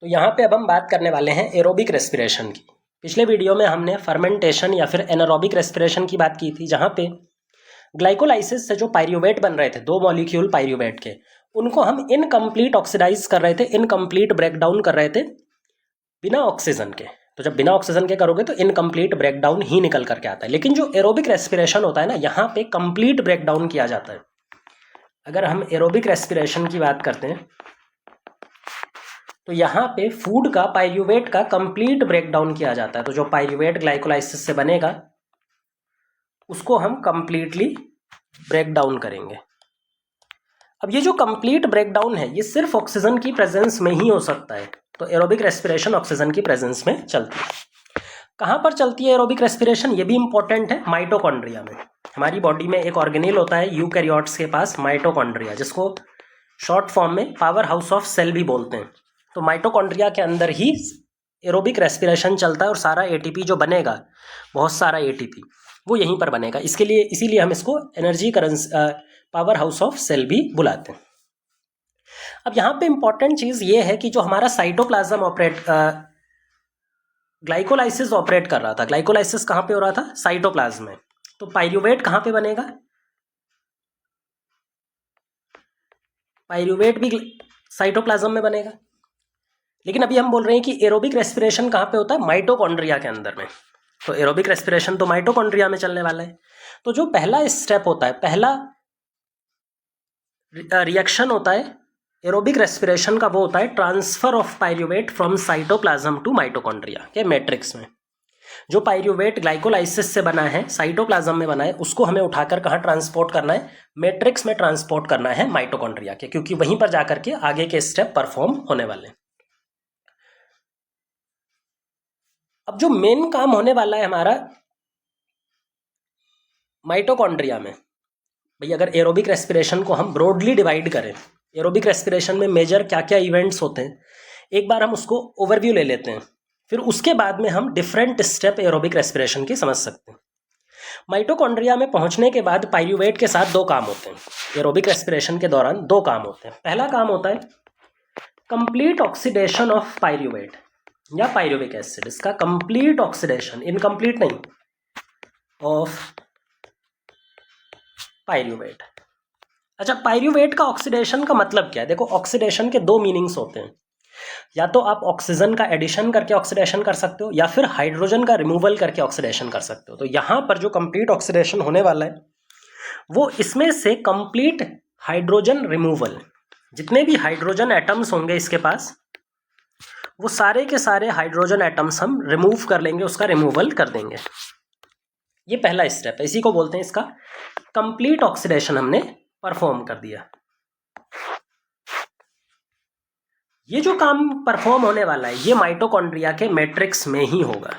तो यहाँ पे अब हम बात करने वाले हैं एरोबिक रेस्पिरेशन की। पिछले वीडियो में हमने फर्मेंटेशन या फिर एनारोबिक रेस्पिरेशन की बात की थी, जहाँ पे ग्लाइकोलाइसिस से जो पायरुवेट बन रहे थे, 2 मॉलिक्यूल पायरुवेट के, उनको हम इनकम्प्लीट ऑक्सीडाइज कर रहे थे, इनकम्प्लीट ब्रेकडाउन कर रहे थे बिना ऑक्सीजन के। तो जब बिना ऑक्सीजन के करोगे तो इनकम्प्लीट ब्रेकडाउन ही निकल करके आता है। लेकिन जो एरोबिक रेस्पिरेशन होता है ना, यहाँ पे कंप्लीट ब्रेकडाउन किया जाता है। अगर हम एरोबिक रेस्पिरेशन की बात करते हैं तो यहाँ पे फूड का, पायरुवेट का कंप्लीट ब्रेकडाउन किया जाता है। तो जो पायरुवेट ग्लाइकोलाइसिस से बनेगा उसको हम कंप्लीटली ब्रेकडाउन करेंगे। अब ये जो कंप्लीट ब्रेकडाउन है, ये सिर्फ ऑक्सीजन की प्रेजेंस में ही हो सकता है। तो एरोबिक रेस्पिरेशन ऑक्सीजन की प्रेजेंस में चलती है। कहाँ पर चलती है एरोबिक रेस्पिरेशन, ये भी इंपॉर्टेंट है। माइटोकॉन्ड्रिया में। हमारी बॉडी में एक ऑर्गेनेल होता है यूकैरियोट्स के पास, माइटोकॉन्ड्रिया, जिसको शॉर्ट फॉर्म में पावर हाउस ऑफ सेल भी बोलते हैं। तो माइटोकॉन्ड्रिया के अंदर ही एरोबिक रेस्पिरेशन चलता है और सारा एटीपी जो बनेगा, बहुत सारा एटीपी, वो यहीं पर बनेगा। इसके लिए, इसीलिए हम इसको energy powerhouse of cell भी बुलाते हैं। अब यहाँ पे इंपॉर्टेंट चीज़ ये है कि जो हमारा साइटोप्लाज्म ग्लाइकोलाइसिस ऑपरेट कर रहा था, ग्लाइकोलाइसिस कहाँ पे हो रहा था? साइटोप्लाज्म में। तो पायरुवेट कहाँ पे बनेगा? पायरुवेट भी साइटोप्लाज्म में बनेगा। लेकिन अभी हम बोल रहे हैं कि एरोबिक रेस्पिरेशन कहाँ पे होता है? माइटोकॉन्ड्रिया के अंदर में। तो एरोबिक रेस्पिरेशन तो माइटोकॉन्ड्रिया में चलने वाला है। तो जो पहला स्टेप होता है, पहला रिएक्शन होता है एरोबिक रेस्पिरेशन का, वो होता है transfer of pyruvate from cytoplasm to mitochondria के मैट्रिक्स में। जो पायरुवेट ग्लाइकोलाइसिस से बना है, साइटोप्लाज्म में बना है, उसको हमें उठाकर कहाँ ट्रांसपोर्ट करना है? मैट्रिक्स में ट्रांसपोर्ट करना है माइटोकॉन्ड्रिया के, क्योंकि वहीं पर जाकर के आगे के स्टेप परफॉर्म होने वाले हैं। अब जो मेन काम होने वाला है हमारा माइटोकॉन्ड्रिया में, भाई अगर एरोबिक रेस्पिरेशन को हम ब्रॉडली डिवाइड करें, एरोबिक रेस्पिरेशन में मेजर क्या क्या इवेंट्स होते हैं, एक बार हम उसको ओवरव्यू ले लेते हैं, फिर उसके बाद में हम डिफरेंट स्टेप एरोबिक रेस्पिरेशन की समझ सकते हैं। माइटोकॉन्ड्रिया में पहुंचने के बाद पायरुवेट के साथ 2 काम होते हैं। एरोबिक रेस्पिरेशन के दौरान 2 काम होते हैं। पहला काम होता है कंप्लीट ऑक्सीडेशन ऑफ पायरुवेट या पायरुविक एसिड, इसका कंप्लीट ऑक्सीडेशन, इनकम्प्लीट नहीं, ऑफ पायरुवेट। अच्छा, पायरुवेट का ऑक्सीडेशन का मतलब क्या है? देखो, ऑक्सीडेशन के 2 मीनिंग्स होते हैं। या तो आप ऑक्सीजन का एडिशन करके ऑक्सीडेशन कर सकते हो, या फिर हाइड्रोजन का रिमूवल करके ऑक्सीडेशन कर सकते हो। तो यहाँ पर जो कंप्लीट ऑक्सीडेशन होने वाला है वो इसमें से कंप्लीट हाइड्रोजन रिमूवल, जितने भी हाइड्रोजन एटम्स होंगे इसके पास, वो सारे के सारे हाइड्रोजन एटम्स हम रिमूव कर लेंगे, उसका रिमूवल कर देंगे। ये पहला स्टेप है, इसी को बोलते हैं, इसका कंप्लीट ऑक्सीडेशन हमने परफॉर्म कर दिया। ये जो काम परफॉर्म होने वाला है, ये माइटोकॉन्ड्रिया के मैट्रिक्स में ही होगा।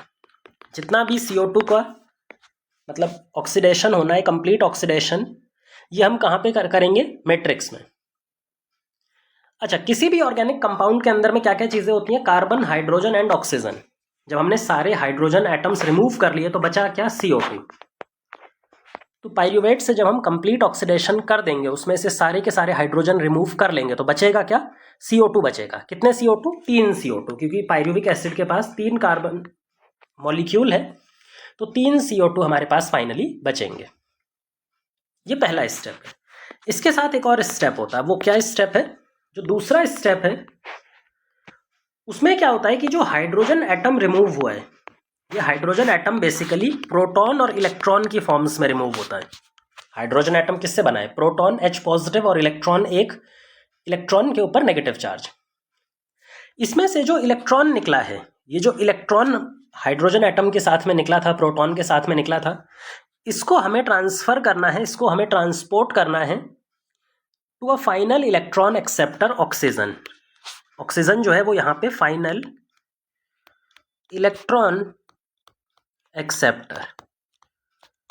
जितना भी CO2 का मतलब ऑक्सीडेशन होना है, कंप्लीट ऑक्सीडेशन, ये हम कहाँ पे करेंगे? मैट्रिक्स में। अच्छा, किसी भी ऑर्गेनिक कंपाउंड के अंदर में क्या क्या चीज़ें होती हैं? Carbon, hydrogen and oxygen. जब हमने सारे हाइड्रोजन एटम्स रिमूव कर लिए तो बचा क्या? CO2। तो पायरुवेट से जब हम कंप्लीट ऑक्सीडेशन कर देंगे, उसमें से सारे के सारे हाइड्रोजन रिमूव कर लेंगे, तो बचेगा क्या? CO2 बचेगा। कितने CO2? 3 CO2, क्योंकि पायरुविक एसिड के पास 3 कार्बन मॉलिक्यूल है, तो 3 CO2 हमारे पास फाइनली बचेंगे। ये पहला स्टेप है। इसके साथ एक और स्टेप होता है। वो क्या स्टेप है? जो दूसरा स्टेप है, उसमें क्या होता है कि जो हाइड्रोजन एटम रिमूव हुआ है, ये हाइड्रोजन एटम बेसिकली प्रोटॉन और इलेक्ट्रॉन की फॉर्म्स में रिमूव होता है। हाइड्रोजन एटम किससे बना है? प्रोटॉन H पॉजिटिव और इलेक्ट्रॉन, एक इलेक्ट्रॉन के ऊपर नेगेटिव चार्ज। इसमें से जो इलेक्ट्रॉन निकला है, ये जो इलेक्ट्रॉन हाइड्रोजन एटम के साथ में निकला था, प्रोटॉन के साथ में निकला था, इसको हमें ट्रांसफर करना है, इसको हमें ट्रांसपोर्ट करना है to a final electron acceptor oxygen. Oxygen जो है वो यहाँ पे फाइनल इलेक्ट्रॉन एक्सेप्टर,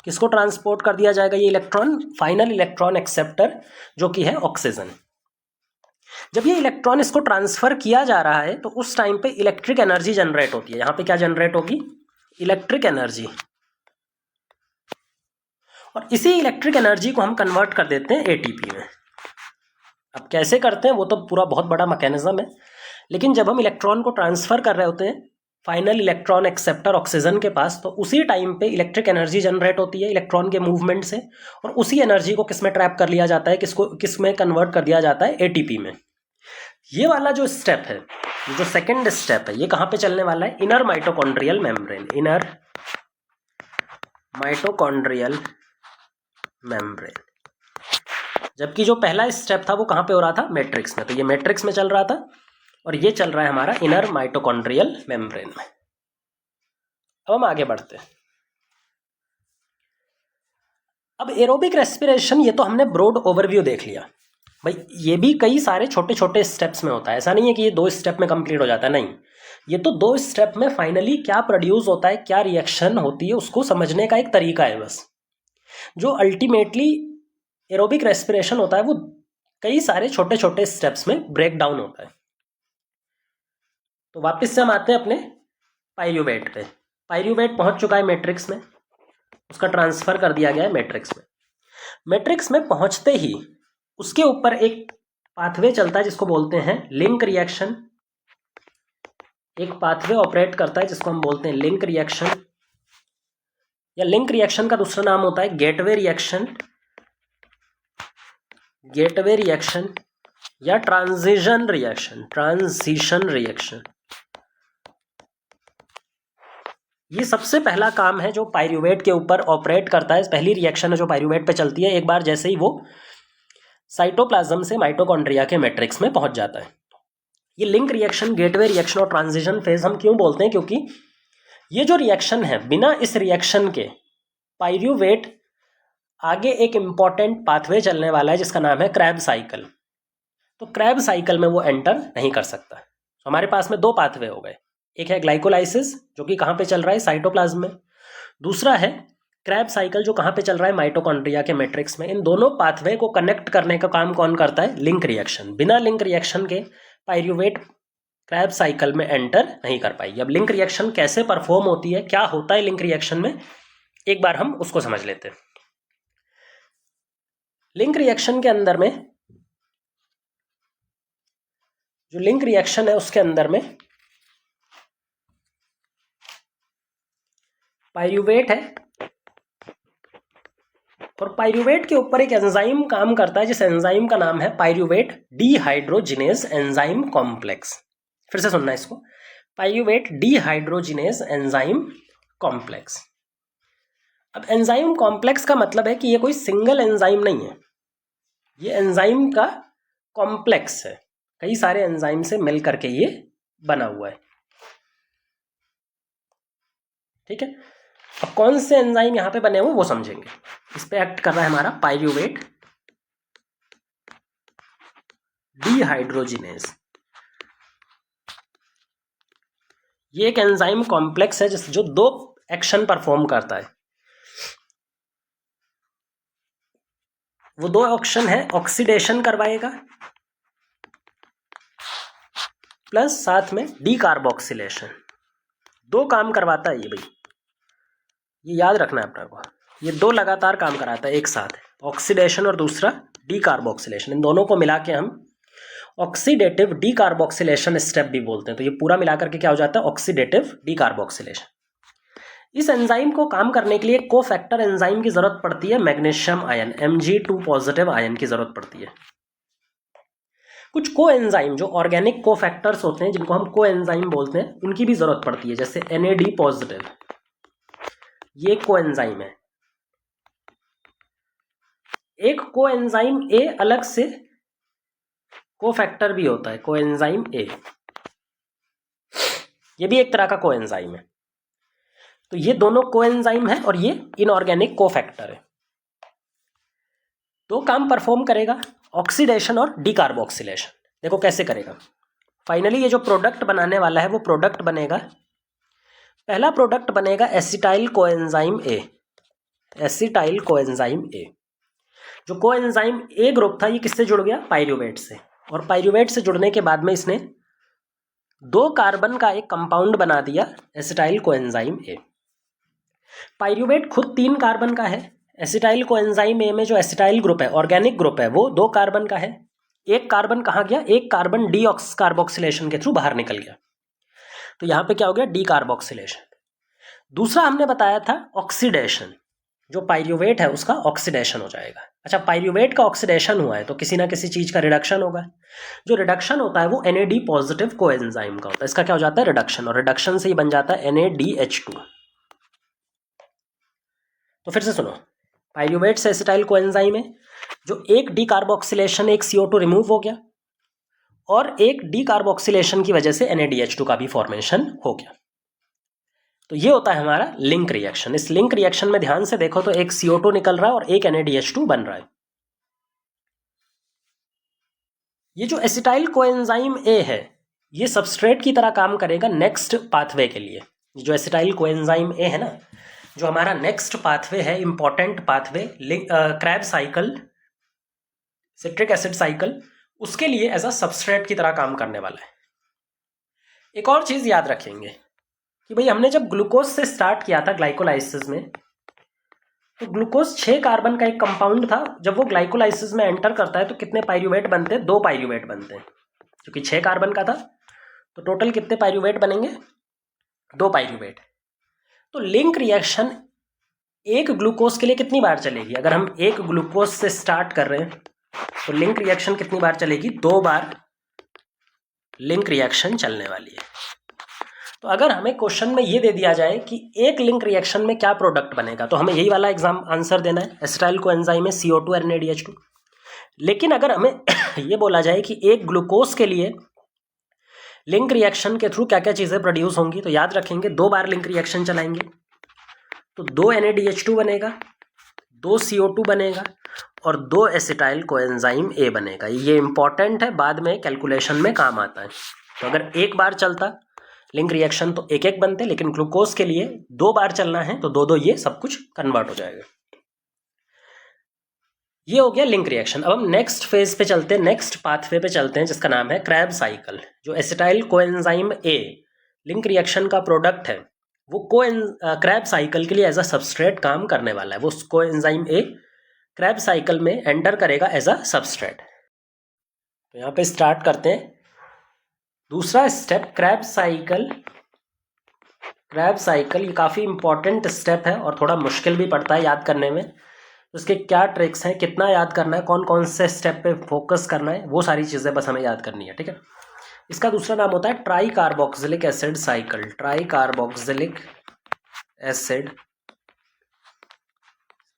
किसको ट्रांसपोर्ट कर दिया जाएगा? ये इलेक्ट्रॉन, फाइनल इलेक्ट्रॉन एक्सेप्टर, जो कि है ऑक्सीजन। जब ये इलेक्ट्रॉन इसको ट्रांसफर किया जा रहा है तो उस टाइम पे इलेक्ट्रिक एनर्जी जनरेट होती है। यहाँ पे क्या जनरेट होगी? Electric energy. और इसी इलेक्ट्रिक एनर्जी को हम कन्वर्ट कर देते हैं ATP में। अब कैसे करते हैं वो तो पूरा बहुत बड़ा मैकेनिज्म है। लेकिन जब हम इलेक्ट्रॉन को ट्रांसफ़र कर रहे होते हैं फाइनल इलेक्ट्रॉन एक्सेप्टर ऑक्सीजन के पास, तो उसी टाइम पे इलेक्ट्रिक एनर्जी जनरेट होती है इलेक्ट्रॉन के मूवमेंट से, और उसी एनर्जी को किस में ट्रैप कर लिया जाता है, किस में कन्वर्ट कर दिया जाता है, एटीपी में। ये वाला जो स्टेप है, जो सेकंड स्टेप है, ये कहाँ पे चलने वाला है, inner mitochondrial membrane, inner mitochondrial membrane. जबकि जो पहला स्टेप था वो कहाँ पे हो रहा था, मैट्रिक्स में। तो ये मैट्रिक्स में चल रहा था और ये चल रहा है हमारा इनर माइटोकॉन्ड्रियल मेम्ब्रेन में। अब हम आगे बढ़ते हैं। अब एरोबिक रेस्पिरेशन, ये तो हमने ब्रॉड ओवरव्यू देख लिया भाई। ये भी कई सारे छोटे छोटे स्टेप्स में होता है, ऐसा नहीं है कि ये 2 स्टेप में कंप्लीट हो जाता है, नहीं। ये तो 2 स्टेप में फाइनली क्या प्रोड्यूस होता है, क्या रिएक्शन होती है, उसको समझने का एक तरीका है बस। जो अल्टीमेटली एरोबिक रेस्पिरेशन होता है वो कई सारे छोटे छोटे स्टेप्स में ब्रेक डाउन होता है। तो वापस से हम आते हैं अपने पाइरूवेट पे। पाइरूवेट पहुंच चुका है मैट्रिक्स में, उसका ट्रांसफर कर दिया गया है मैट्रिक्स में। मैट्रिक्स में पहुंचते ही उसके ऊपर एक पाथवे चलता है जिसको बोलते हैं लिंक रिएक्शन। एक पाथवे ऑपरेट करता है जिसको हम बोलते हैं लिंक रिएक्शन, या लिंक रिएक्शन का दूसरा नाम होता है गेटवे रिएक्शन, गेटवे रिएक्शन या ट्रांजिशन रिएक्शन, ट्रांजिशन रिएक्शन। ये सबसे पहला काम है जो पाइरूवेट के ऊपर ऑपरेट करता है, पहली रिएक्शन है जो पाइरूवेट पे चलती है एक बार जैसे ही वो साइटोप्लाज्म से माइटोकॉन्ड्रिया के मैट्रिक्स में पहुंच जाता है। ये लिंक रिएक्शन, गेटवे रिएक्शन और ट्रांजिशन फेज हम क्यों बोलते हैं, क्योंकि ये जो रिएक्शन है, बिना इस रिएक्शन के पाइरूवेट आगे एक इम्पॉर्टेंट पाथवे चलने वाला है जिसका नाम है क्रैब साइकिल। तो क्रैब साइकिल में वो एंटर नहीं कर सकता। तो हमारे पास में 2 पाथवे हो गए, एक है ग्लाइकोलाइसिस जो कि कहाँ पे चल रहा है, साइटोप्लाज्म में। दूसरा है क्रैब साइकिल जो कहाँ पे चल रहा है, माइटोकॉन्ड्रिया के मैट्रिक्स में। इन दोनों पाथवे को कनेक्ट करने का काम कौन करता है, लिंक रिएक्शन। बिना लिंक रिएक्शन के पाइरूवेट क्रैब साइकिल में एंटर नहीं कर पाएगी। अब लिंक रिएक्शन कैसे परफॉर्म होती है, क्या होता है लिंक रिएक्शन में, एक बार हम उसको समझ लेते हैं। लिंक रिएक्शन के अंदर में, जो लिंक रिएक्शन है उसके अंदर में पाइरूवेट है, और पाइरूवेट के ऊपर एक एंजाइम काम करता है जिस एंजाइम का नाम है पाइरूवेट डीहाइड्रोजिनेज एंजाइम कॉम्प्लेक्स। फिर से सुनना इसको, पाइरूवेट डीहाइड्रोजिनेज एंजाइम कॉम्प्लेक्स। अब एंजाइम कॉम्प्लेक्स का मतलब है कि ये कोई सिंगल एंजाइम नहीं है, ये एंजाइम का कॉम्प्लेक्स है, कई सारे एंजाइम से मिल करके ये बना हुआ है। ठीक है, अब कौन से एंजाइम यहाँ पे बने हुए वो समझेंगे। इस पे एक्ट कर रहा है हमारा पाइरूवेट डीहाइड्रोजिनेज। ये एक एंजाइम कॉम्प्लेक्स है जो 2 एक्शन परफॉर्म करता है। वो 2 एक्शन है, ऑक्सीडेशन करवाएगा प्लस साथ में डीकार्बोक्सिलेशन। 2 काम करवाता है ये भाई, ये याद रखना है अपना को। ये 2 लगातार काम कराता है एक साथ, ऑक्सीडेशन और दूसरा डीकार्बोक्सिलेशन। इन दोनों को मिला के हम ऑक्सीडेटिव डीकार्बोक्सिलेशन स्टेप भी बोलते हैं। तो ये पूरा मिलाकर के क्या हो जाता है, ऑक्सीडेटिव डीकार्बोक्सिलेशन। इस एंजाइम को काम करने के लिए कोफैक्टर एंजाइम की जरूरत पड़ती है, magnesium ion, Mg2 positive ion की जरूरत पड़ती है। कुछ को एंजाइम जो ऑर्गेनिक कोफैक्टर्स होते हैं जिनको हम को एंजाइम बोलते हैं, उनकी भी जरूरत पड़ती है, जैसे NAD पॉजिटिव, ये को एंजाइम है। एक को एंजाइम ए अलग से कोफैक्टर भी होता है, को एंजाइम ए, ये भी एक तरह का को एंजाइम है। तो ये दोनों को एंजाइम है और ये इनऑर्गेनिक कोफैक्टर है। 2 काम परफॉर्म करेगा, ऑक्सीडेशन और डीकार्बोक्सिलेशन। देखो कैसे करेगा। फाइनली ये जो प्रोडक्ट बनाने वाला है वो प्रोडक्ट बनेगा, पहला प्रोडक्ट बनेगा acetyl coenzyme A, acetyl coenzyme A. जो कोएंजाइम ए ग्रुप था ये किससे जुड़ गया, पाइरूवेट से, और पाइरूवेट से जुड़ने के बाद में इसने 2 कार्बन का एक कंपाउंड बना दिया, एसिटाइल कोएंजाइम ए। पाइरूवेट खुद 3 कार्बन का है, एसिटाइल कोएंजाइम ए में जो एसिटाइल ग्रुप है, ऑर्गेनिक ग्रुप है, वो 2 कार्बन का है। एक कार्बन कहाँ गया, एक कार्बन डी कार्बोक्सिलेशन के थ्रू बाहर निकल गया, तो यहाँ पे क्या हो गया, डी कार्बोक्सिलेशन। दूसरा हमने बताया था ऑक्सीडेशन, जो पाइरूवेट है उसका ऑक्सीडेशन हो जाएगा। अच्छा, पाइरूवेट का ऑक्सीडेशन हुआ है तो किसी ना किसी चीज़ का रिडक्शन होगा। जो रिडक्शन होता है वो NAD पॉजिटिव कोएंजाइम का होता है। इसका क्या हो जाता है, रिडक्शन, और रिडक्शन से ही बन जाता है NADH2। तो फिर से सुनो, पाइरूवेट से एसिटाइल कोएंजाइम है, जो एक डी कार्बोक्सिलेशन, एक CO2 रिमूव हो गया, और एक डी कार्बोक्सिलेशन की वजह से NADH2 का भी फॉर्मेशन हो गया। तो ये होता है हमारा लिंक रिएक्शन। इस लिंक रिएक्शन में ध्यान से देखो तो एक CO2 निकल रहा है और एक NADH2 बन रहा है। ये जो एसिटाइल कोएंजाइम A है, ये सबस्ट्रेट की तरह काम करेगा नेक्स्ट पाथवे के लिए। जो एसिटाइल कोएंजाइम A है ना, जो हमारा नेक्स्ट पाथवे है, important pathway, Krebs cycle, citric acid cycle, उसके लिए एज अ सबस्ट्रेट की तरह काम करने वाला है। एक और चीज़ याद रखेंगे कि भाई हमने जब ग्लूकोज से स्टार्ट किया था ग्लाइकोलाइसिस में, तो ग्लूकोज 6 कार्बन का एक कंपाउंड था। जब वो ग्लाइकोलाइसिस में एंटर करता है तो कितने पाइरूवेट बनते हैं, 2 पाइरूवेट बनते हैं। क्योंकि 6 कार्बन का था तो टोटल कितने पाइरूवेट बनेंगे, 2 पाइरूवेट। तो लिंक रिएक्शन एक ग्लूकोज के लिए कितनी बार चलेगी, अगर हम एक ग्लूकोज से स्टार्ट कर रहे हैं तो लिंक रिएक्शन कितनी बार चलेगी, 2 बार लिंक रिएक्शन चलने वाली है। तो अगर हमें क्वेश्चन में ये दे दिया जाए कि एक लिंक रिएक्शन में क्या प्रोडक्ट बनेगा, तो हमें यही वाला एग्जाम आंसर देना है, एसिटाइल कोएंजाइम में CO2 NADH2। लेकिन अगर हमें ये बोला जाए कि एक ग्लूकोज के लिए लिंक रिएक्शन के थ्रू क्या क्या चीज़ें प्रोड्यूस होंगी, तो याद रखेंगे 2 बार लिंक रिएक्शन चलाएंगे तो 2 NADH2 बनेगा, 2 CO2 बनेगा और 2 एसिटाइल कोएंजाइम A बनेगा। ये इंपॉर्टेंट है, बाद में कैलकुलेशन में काम आता है। तो अगर एक बार चलता लिंक रिएक्शन तो एक एक बनते, लेकिन ग्लूकोज के लिए 2 बार चलना है तो 2 2 ये सब कुछ कन्वर्ट हो जाएगा। ये हो गया लिंक रिएक्शन। अब हम नेक्स्ट फेज पे चलते हैं, नेक्स्ट पाथवे पे चलते हैं, जिसका नाम है क्रैब साइकिल। जो acetyl coenzyme A link reaction का प्रोडक्ट है, वो क्रैब साइकिल के लिए एज अ सबस्ट्रेट काम करने वाला है। वो कोएंजाइम A क्रैब साइकिल में एंटर करेगा एज अ सबस्ट्रेट। तो यहाँ पे स्टार्ट करते हैं दूसरा step, Krebs cycle. Krebs cycle ये काफ़ी इंपॉर्टेंट स्टेप है और थोड़ा मुश्किल भी पड़ता है याद करने में। तो इसके क्या ट्रिक्स हैं, कितना याद करना है, कौन कौन से स्टेप पे फोकस करना है, वो सारी चीज़ें बस हमें याद करनी है, ठीक है। इसका दूसरा नाम होता है try carboxylic acid cycle. Try carboxylic acid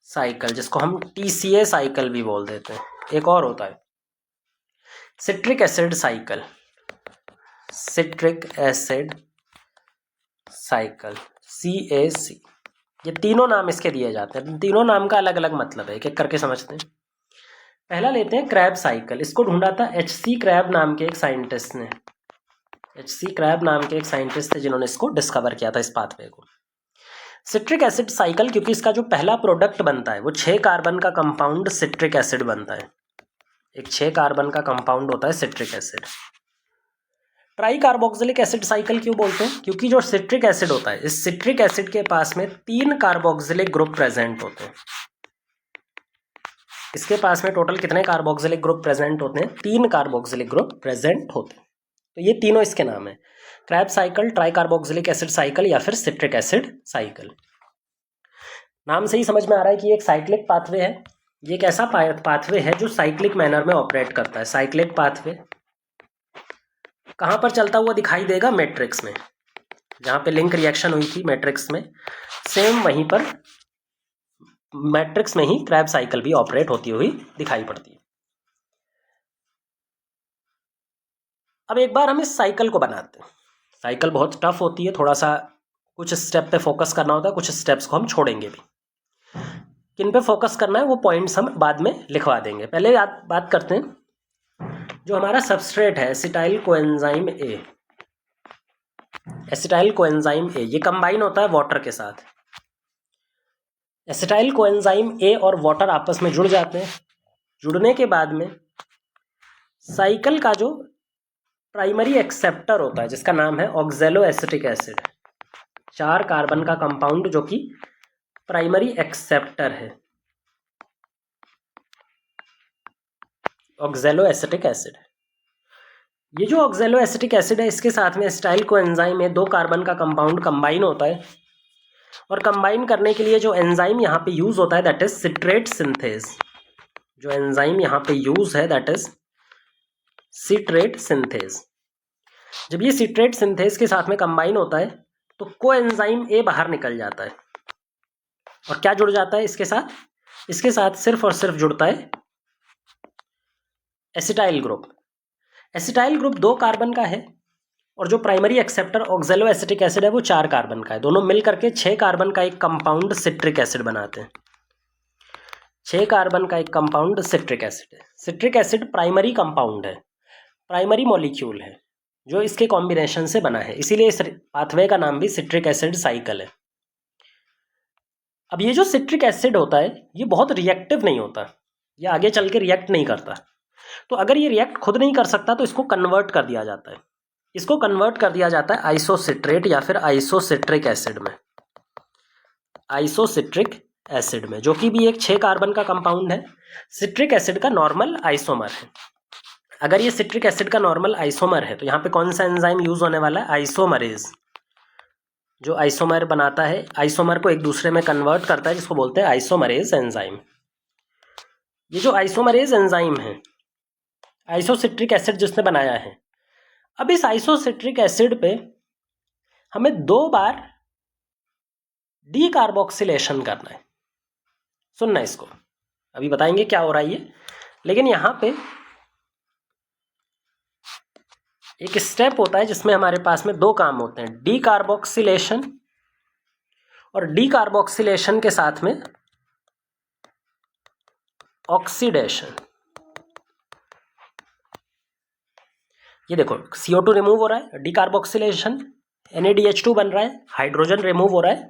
cycle, जिसको हम TCA साइकिल भी बोल देते हैं। एक और होता है citric acid cycle. Citric acid cycle, CAC। ये तीनों नाम इसके दिए जाते हैं। तीनों नाम का अलग अलग मतलब है, एक एक करके समझते हैं। पहला लेते हैं क्रैब साइकिल। इसको ढूंढा था HC क्रैब नाम के एक साइंटिस्ट ने। HC क्रैब नाम के एक साइंटिस्ट थे जिन्होंने इसको डिस्कवर किया था, इस पाथवे को। सिट्रिक एसिड साइकिल, क्योंकि इसका जो पहला प्रोडक्ट बनता है वो 6 कार्बन का कंपाउंड सिट्रिक एसिड बनता है। एक 6 कार्बन का कंपाउंड होता है citric acid. Try carboxylic acid cycle क्यों बोलते हैं, क्योंकि जो सिट्रिक एसिड होता है, इस सिट्रिक एसिड के पास में 3 कार्बोक्सिलिक ग्रुप प्रेजेंट होते हैं। इसके पास में टोटल कितने कार्बोक्सिलिक ग्रुप प्रेजेंट होते हैं, 3 कार्बोक्सिलिक ग्रुप प्रेजेंट होते हैं। तो ये तीनों इसके नाम है, Krebs cycle, try carboxylic acid cycle या फिर सिट्रिक एसिड साइकिल। नाम से ही समझ में आ रहा है कि एक साइक्लिक पाथवे है। ये एक ऐसा पाथवे है जो साइक्लिक मैनर में ऑपरेट करता है। साइक्लिक पाथवे कहाँ पर चलता हुआ दिखाई देगा, मैट्रिक्स में। जहाँ पे लिंक रिएक्शन हुई थी मैट्रिक्स में, सेम वहीं पर मैट्रिक्स में ही क्रैब साइकिल भी ऑपरेट होती हुई दिखाई पड़ती है। अब एक बार हम इस साइकिल को बनाते हैं। साइकिल बहुत टफ होती है, थोड़ा सा कुछ स्टेप पे फोकस करना होता है, कुछ स्टेप्स को हम छोड़ेंगे भी। किन पे फोकस करना है वो पॉइंट्स हम बाद में लिखवा देंगे। पहले बात करते हैं जो हमारा सबस्ट्रेट है acetyl coenzyme A। Acetyl coenzyme A ये कंबाइन होता है वाटर के साथ। एसिटाइल कोएंजाइम A और वाटर आपस में जुड़ जाते हैं। जुड़ने के बाद में साइकिल का जो प्राइमरी एक्सेप्टर होता है, जिसका नाम है ऑक्जेलो एसिटिक एसिड, 4 कार्बन का कंपाउंड जो कि प्राइमरी एक्सेप्टर है। ऑक्जेलो एसिटिक एसिड। ये जो ऑक्जेलो एसिटिक एसिड है इसके साथ में एसिटाइल कोएंजाइम में 2 कार्बन का कंपाउंड कंबाइन होता है और कंबाइन करने के लिए जो एंजाइम यहाँ पे यूज होता है दैट इज सिट्रेट सिंथेज। जो एंजाइम यहाँ पे यूज है दैट इज सिट्रेट सिंथेज। जब ये सिट्रेट सिंथेज के साथ में कंबाइन होता है तो कोएंजाइम ए बाहर निकल जाता है और क्या जुड़ जाता है इसके साथ? इसके साथ सिर्फ और सिर्फ जुड़ता है acetyl group. Acetyl group 2 carbon का है और जो प्राइमरी एक्सेप्टर ऑक्जेलो एसिटिक एसिड है वो 4 कार्बन का है। दोनों मिल करके 6 कार्बन का एक कंपाउंड सिट्रिक एसिड बनाते हैं। 6 कार्बन का एक कंपाउंड सिट्रिक एसिड है। सिट्रिक एसिड प्राइमरी कंपाउंड है, प्राइमरी मॉलिक्यूल है जो इसके कॉम्बिनेशन से बना है, इसीलिए इस पाथवे का नाम भी सिट्रिक एसिड साइकिल है। अब ये जो सिट्रिक एसिड होता है ये बहुत रिएक्टिव नहीं होता, ये आगे चल के रिएक्ट नहीं करता। तो अगर ये रिएक्ट खुद नहीं कर सकता तो इसको कन्वर्ट कर दिया जाता है। इसको कन्वर्ट कर दिया जाता है आइसोसिट्रेट या फिर आइसोसिट्रिक एसिड में। आइसोसिट्रिक एसिड में, जो कि भी एक 6 कार्बन का कंपाउंड है। सिट्रिक एसिड का नॉर्मल आइसोमर है। अगर ये सिट्रिक एसिड का नॉर्मल आइसोमर है तो यहाँ पे कौन सा एंजाइम यूज होने वाला है? आइसोमरेज, जो आइसोमर बनाता है, आइसोमर को एक दूसरे में कन्वर्ट करता है, जिसको बोलते हैं आइसोमरेज एंजाइम। ये जो आइसोमरेज एंजाइम है, आइसोसिट्रिक एसिड जिसने बनाया है, अब इस आइसोसिट्रिक एसिड पे हमें 2 बार डीकार्बोक्सिलेशन करना है। सुनना इसको, अभी बताएंगे क्या हो रहा है ये। लेकिन यहां पे एक स्टेप होता है जिसमें हमारे पास में 2 काम होते हैं, डीकार्बोक्सिलेशन और डीकार्बोक्सिलेशन के साथ में ऑक्सीडेशन। ये देखो CO2 रिमूव हो रहा है, डीकार्बोक्सिलेशन, NaDH2 बन रहा है, हाइड्रोजन रिमूव हो रहा है।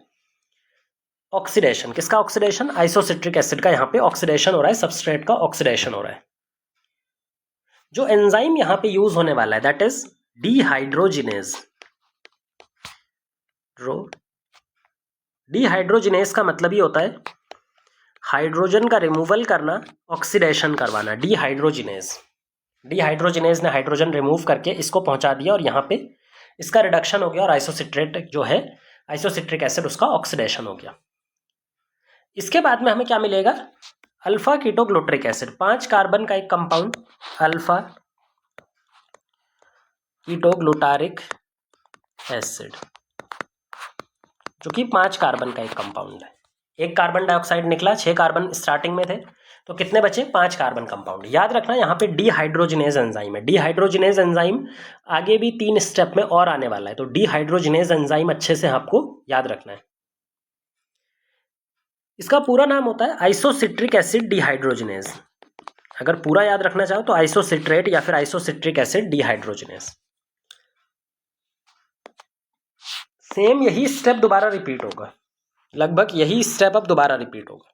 ऑक्सीडेशन, किसका ऑक्सीडेशन? आइसोसिट्रिक एसिड का यहाँ पे ऑक्सीडेशन हो रहा है, सबस्ट्रेट का ऑक्सीडेशन हो रहा है। जो एंजाइम यहाँ पे यूज होने वाला है दैट इज डीहाइड्रोजिनेज। डीहाइड्रोजिनेज का मतलब ही होता है हाइड्रोजन का रिमूवल करना, ऑक्सीडेशन करवाना। डीहाइड्रोजिनेज, डीहाइड्रोजिनेज ने हाइड्रोजन रिमूव करके इसको पहुंचा दिया और यहाँ पे इसका रिडक्शन हो गया और आइसोसिट्रेट जो है, आइसोसिट्रिक एसिड, उसका ऑक्सीडेशन हो गया। इसके बाद में हमें क्या मिलेगा? अल्फा कीटोग्लूटरिक एसिड, 5 कार्बन का एक कंपाउंड, अल्फा कीटोग्लूटारिक एसिड, जो कि 5 कार्बन का एक कंपाउंड है। एक कार्बन डाइऑक्साइड निकला, 6 कार्बन स्टार्टिंग में थे, तो कितने बचे? 5 कार्बन कंपाउंड। याद रखना यहाँ पे डीहाइड्रोजिनेज एंजाइम है। डीहाइड्रोजिनेज एंजाइम आगे भी 3 स्टेप में और आने वाला है, तो डीहाइड्रोजिनेज एंजाइम अच्छे से आपको याद रखना है। इसका पूरा नाम होता है आइसोसिट्रिक एसिड डीहाइड्रोजिनेज। अगर पूरा याद रखना चाहो तो आइसोसिट्रेट या फिर आइसोसिट्रिक एसिड डीहाइड्रोजिनेज। सेम यही स्टेप दोबारा रिपीट होगा, लगभग यही स्टेप अब दोबारा रिपीट होगा।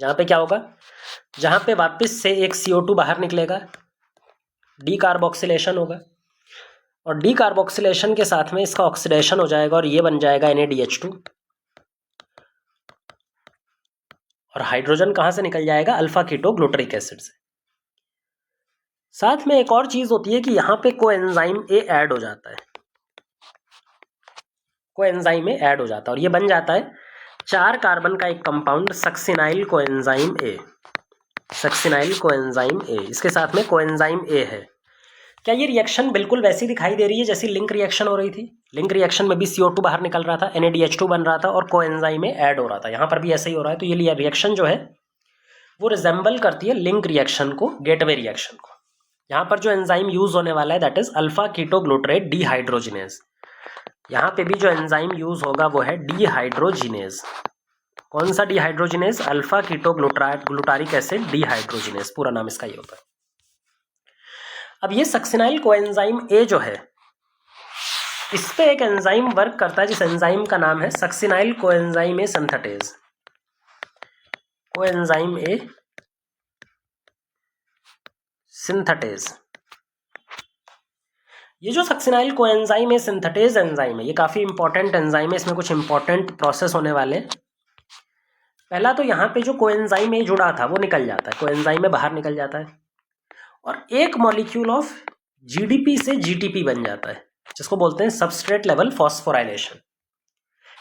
जहां पे क्या होगा? जहां पे वापस से एक CO2 बाहर निकलेगा, डीकार्बोक्सिलेशन होगा और डीकार्बोक्सिलेशन के साथ में इसका ऑक्सीडेशन हो जाएगा और ये बन जाएगा NaDH2 और हाइड्रोजन कहां से निकल जाएगा? अल्फा कीटोग्लूटरिक एसिड से। साथ में एक और चीज होती है कि यहां पे कोएंजाइम ए ऐड हो जाता है, कोएंजाइम ए ऐड हो जाता है और ये बन जाता है 4 कार्बन का एक compound succinyl coenzyme A. Succinyl coenzyme A, इसके साथ में कोएंजाइम ए है। क्या ये रिएक्शन बिल्कुल वैसी दिखाई दे रही है जैसी लिंक रिएक्शन हो रही थी? लिंक रिएक्शन में भी CO2 बाहर निकल रहा था, NaDH2 बन रहा था और कोएंजाइम में ऐड हो रहा था। यहाँ पर भी ऐसा ही हो रहा है। तो ये रिएक्शन जो है वो रिजेंबल करती है लिंक रिएक्शन को, गेटवे रिएक्शन को। यहाँ पर जो एंजाइम यूज होने वाला है that is alpha ketoglutarate dehydrogenase. यहाँ पे भी जो एंजाइम यूज होगा वो है डीहाइड्रोजिनेज। कौन सा dehydrogenase? Alpha ketoglutaric acid dehydrogenase, पूरा नाम इसका ये होता है। अब ये सक्सिनाइल कोएंजाइम ए जो है, इस पे एक एंजाइम वर्क करता है जिस एंजाइम का नाम है succinyl coenzyme A synthetase. Coenzyme A synthetase. ये जो succinyl coenzyme A synthetase enzyme है, ये काफी इंपॉर्टेंट एंजाइम है। इसमें कुछ इंपॉर्टेंट प्रोसेस होने वाले हैं। पहला तो यहाँ पे जो कोएंजाइम ए जुड़ा था वो निकल जाता है, कोएंजाइम में बाहर निकल जाता है। और एक मॉलिक्यूल ऑफ जीडीपी से जीटीपी बन जाता है, जिसको बोलते हैं substrate level phosphorylation.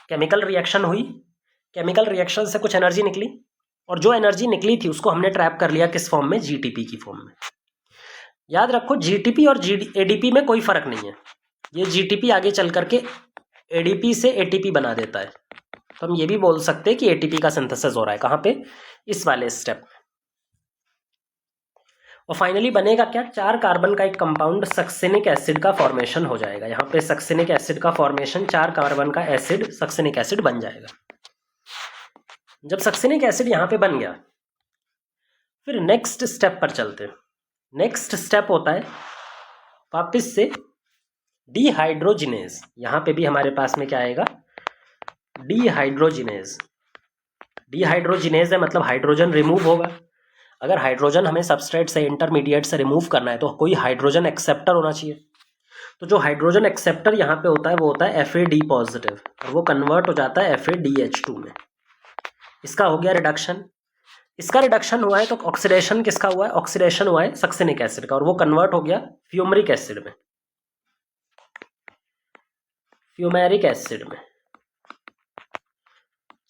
Chemical reaction हुई, केमिकल रिएक्शन से कुछ एनर्जी निकली, और जो एनर्जी निकली थी उसको हमने ट्रैप कर लिया किस फॉर्म में, जीटीपी की फॉर्म में। याद रखो जीटीपी और एडीपी में कोई फर्क नहीं है, ये जीटीपी आगे चल करके एडीपी से एटीपी बना देता है। तो हम ये भी बोल सकते हैं कि एटीपी का सिंथेसिस हो रहा है, कहाँ पे, इस वाले स्टेप में। और फाइनली बनेगा क्या, 4 कार्बन का एक कंपाउंड सक्सिनिक एसिड का फॉर्मेशन हो जाएगा। यहाँ पे सक्सिनिक एसिड का फॉर्मेशन, 4 कार्बन का एसिड सक्सिनिक एसिड बन जाएगा। जब सक्सिनिक एसिड यहाँ पे बन गया, फिर नेक्स्ट स्टेप पर चलते हैं। नेक्स्ट स्टेप होता है वापस से डीहाइड्रोजिनेज। यहाँ पे भी हमारे पास में क्या आएगा, डीहाइड्रोजिनेज। डीहाइड्रोजिनेज है मतलब हाइड्रोजन रिमूव होगा। अगर हाइड्रोजन हमें सबस्ट्रेट से, इंटरमीडिएट से रिमूव करना है तो कोई हाइड्रोजन एक्सेप्टर होना चाहिए। तो जो हाइड्रोजन एक्सेप्टर यहाँ पे होता है वो होता है FAD पॉजिटिव, और वो कन्वर्ट हो जाता है FADH2 में। इसका हो गया रिडक्शन। इसका रिडक्शन हुआ है तो ऑक्सीडेशन किसका हुआ है, ऑक्सीडेशन हुआ है सक्सिनिक एसिड का, और वो कन्वर्ट हो गया फ्यूमरिक एसिड में। फ्यूमेरिक एसिड में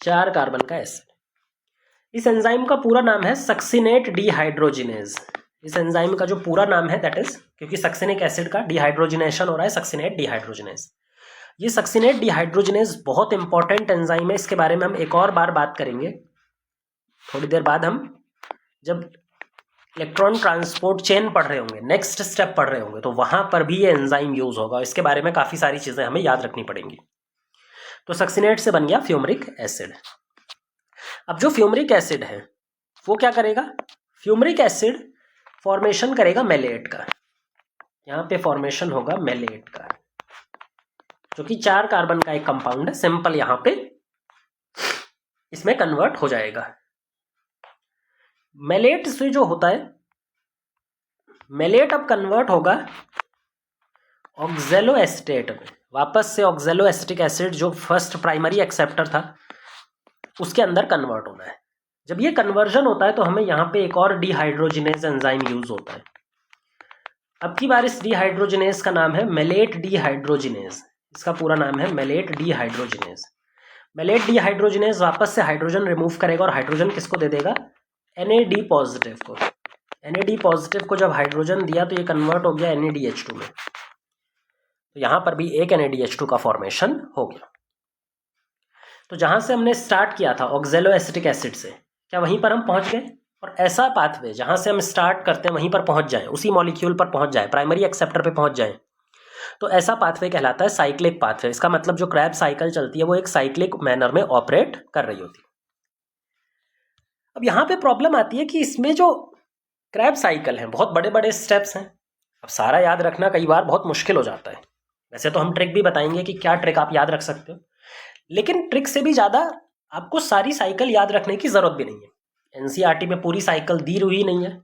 4 कार्बन का एसिड। इस एंजाइम का पूरा नाम है सक्सिनेट डीहाइड्रोजिनेज। इस एंजाइम का जो पूरा नाम है दैट इज, क्योंकि सक्सिनिक एसिड का डिहाइड्रोजिनेशन हो रहा है, सक्सिनेट डीहाइड्रोजिनेज। ये सक्सिनेट डीहाइड्रोजिनेज बहुत इंपॉर्टेंट एंजाइम है, इसके बारे में हम एक और बार बात करेंगे थोड़ी देर बाद। हम जब इलेक्ट्रॉन ट्रांसपोर्ट चेन पढ़ रहे होंगे, नेक्स्ट स्टेप पढ़ रहे होंगे, तो वहां पर भी ये एंजाइम यूज होगा। इसके बारे में काफी सारी चीजें हमें याद रखनी पड़ेंगी। तो सक्सिनेट से बन गया फ्यूमरिक एसिड। अब जो फ्यूमरिक एसिड है वो क्या करेगा, फ्यूमरिक एसिड फॉर्मेशन करेगा मेलेट का। यहाँ पे फॉर्मेशन होगा मेलेट का, जो कि 4 कार्बन का एक कंपाउंड है, सिंपल। यहाँ पे इसमें कन्वर्ट हो जाएगा। मेलेट से जो होता है, मेलेट अब कन्वर्ट होगा ऑक्जेलोएस्टेट में। वापस से ऑक्जेलोएस्टिक एसिड जो फर्स्ट प्राइमरी एक्सेप्टर था उसके अंदर कन्वर्ट होना है। जब ये कन्वर्जन होता है तो हमें यहाँ पे एक और डीहाइड्रोजिनेज एंजाइम यूज होता है। अब की बार इस डीहाइड्रोजिनेज का नाम है मेलेट डीहाइड्रोजिनेज। इसका पूरा नाम है मेलेट डीहाइड्रोजिनेज। मेलेट डीहाइड्रोजिनेज वापस से हाइड्रोजन रिमूव करेगा और हाइड्रोजन किसको दे देगा, NAD पॉजिटिव को। NAD पॉजिटिव को जब हाइड्रोजन दिया तो ये कन्वर्ट हो गया NADH2 में। तो यहाँ पर भी एक NADH2 का फॉर्मेशन हो गया। तो जहां से हमने स्टार्ट किया था ऑक्जेलोएसिटिक एसिड से, क्या वहीं पर हम पहुंच गए? और ऐसा पाथवे जहां से हम स्टार्ट करते हैं वहीं पर पहुंच जाए, उसी मॉलिक्यूल पर पहुंच जाए, प्राइमरी एक्सेप्टर पे पहुंच जाए, तो ऐसा पाथवे कहलाता है साइक्लिक पाथवे। इसका मतलब जो क्रैब साइकिल चलती है वो एक साइक्लिक मैनर में ऑपरेट कर रही होती है। अब यहाँ पे प्रॉब्लम आती है कि इसमें जो क्रैब साइकिल है बहुत बड़े बड़े स्टेप्स हैं। अब सारा याद रखना कई बार बहुत मुश्किल हो जाता है। वैसे तो हम ट्रिक भी बताएंगे कि क्या ट्रिक आप याद रख सकते हो, लेकिन ट्रिक से भी ज़्यादा आपको सारी साइकिल याद रखने की ज़रूरत भी नहीं है। एनसीईआरटी में पूरी साइकिल दी हुई नहीं है,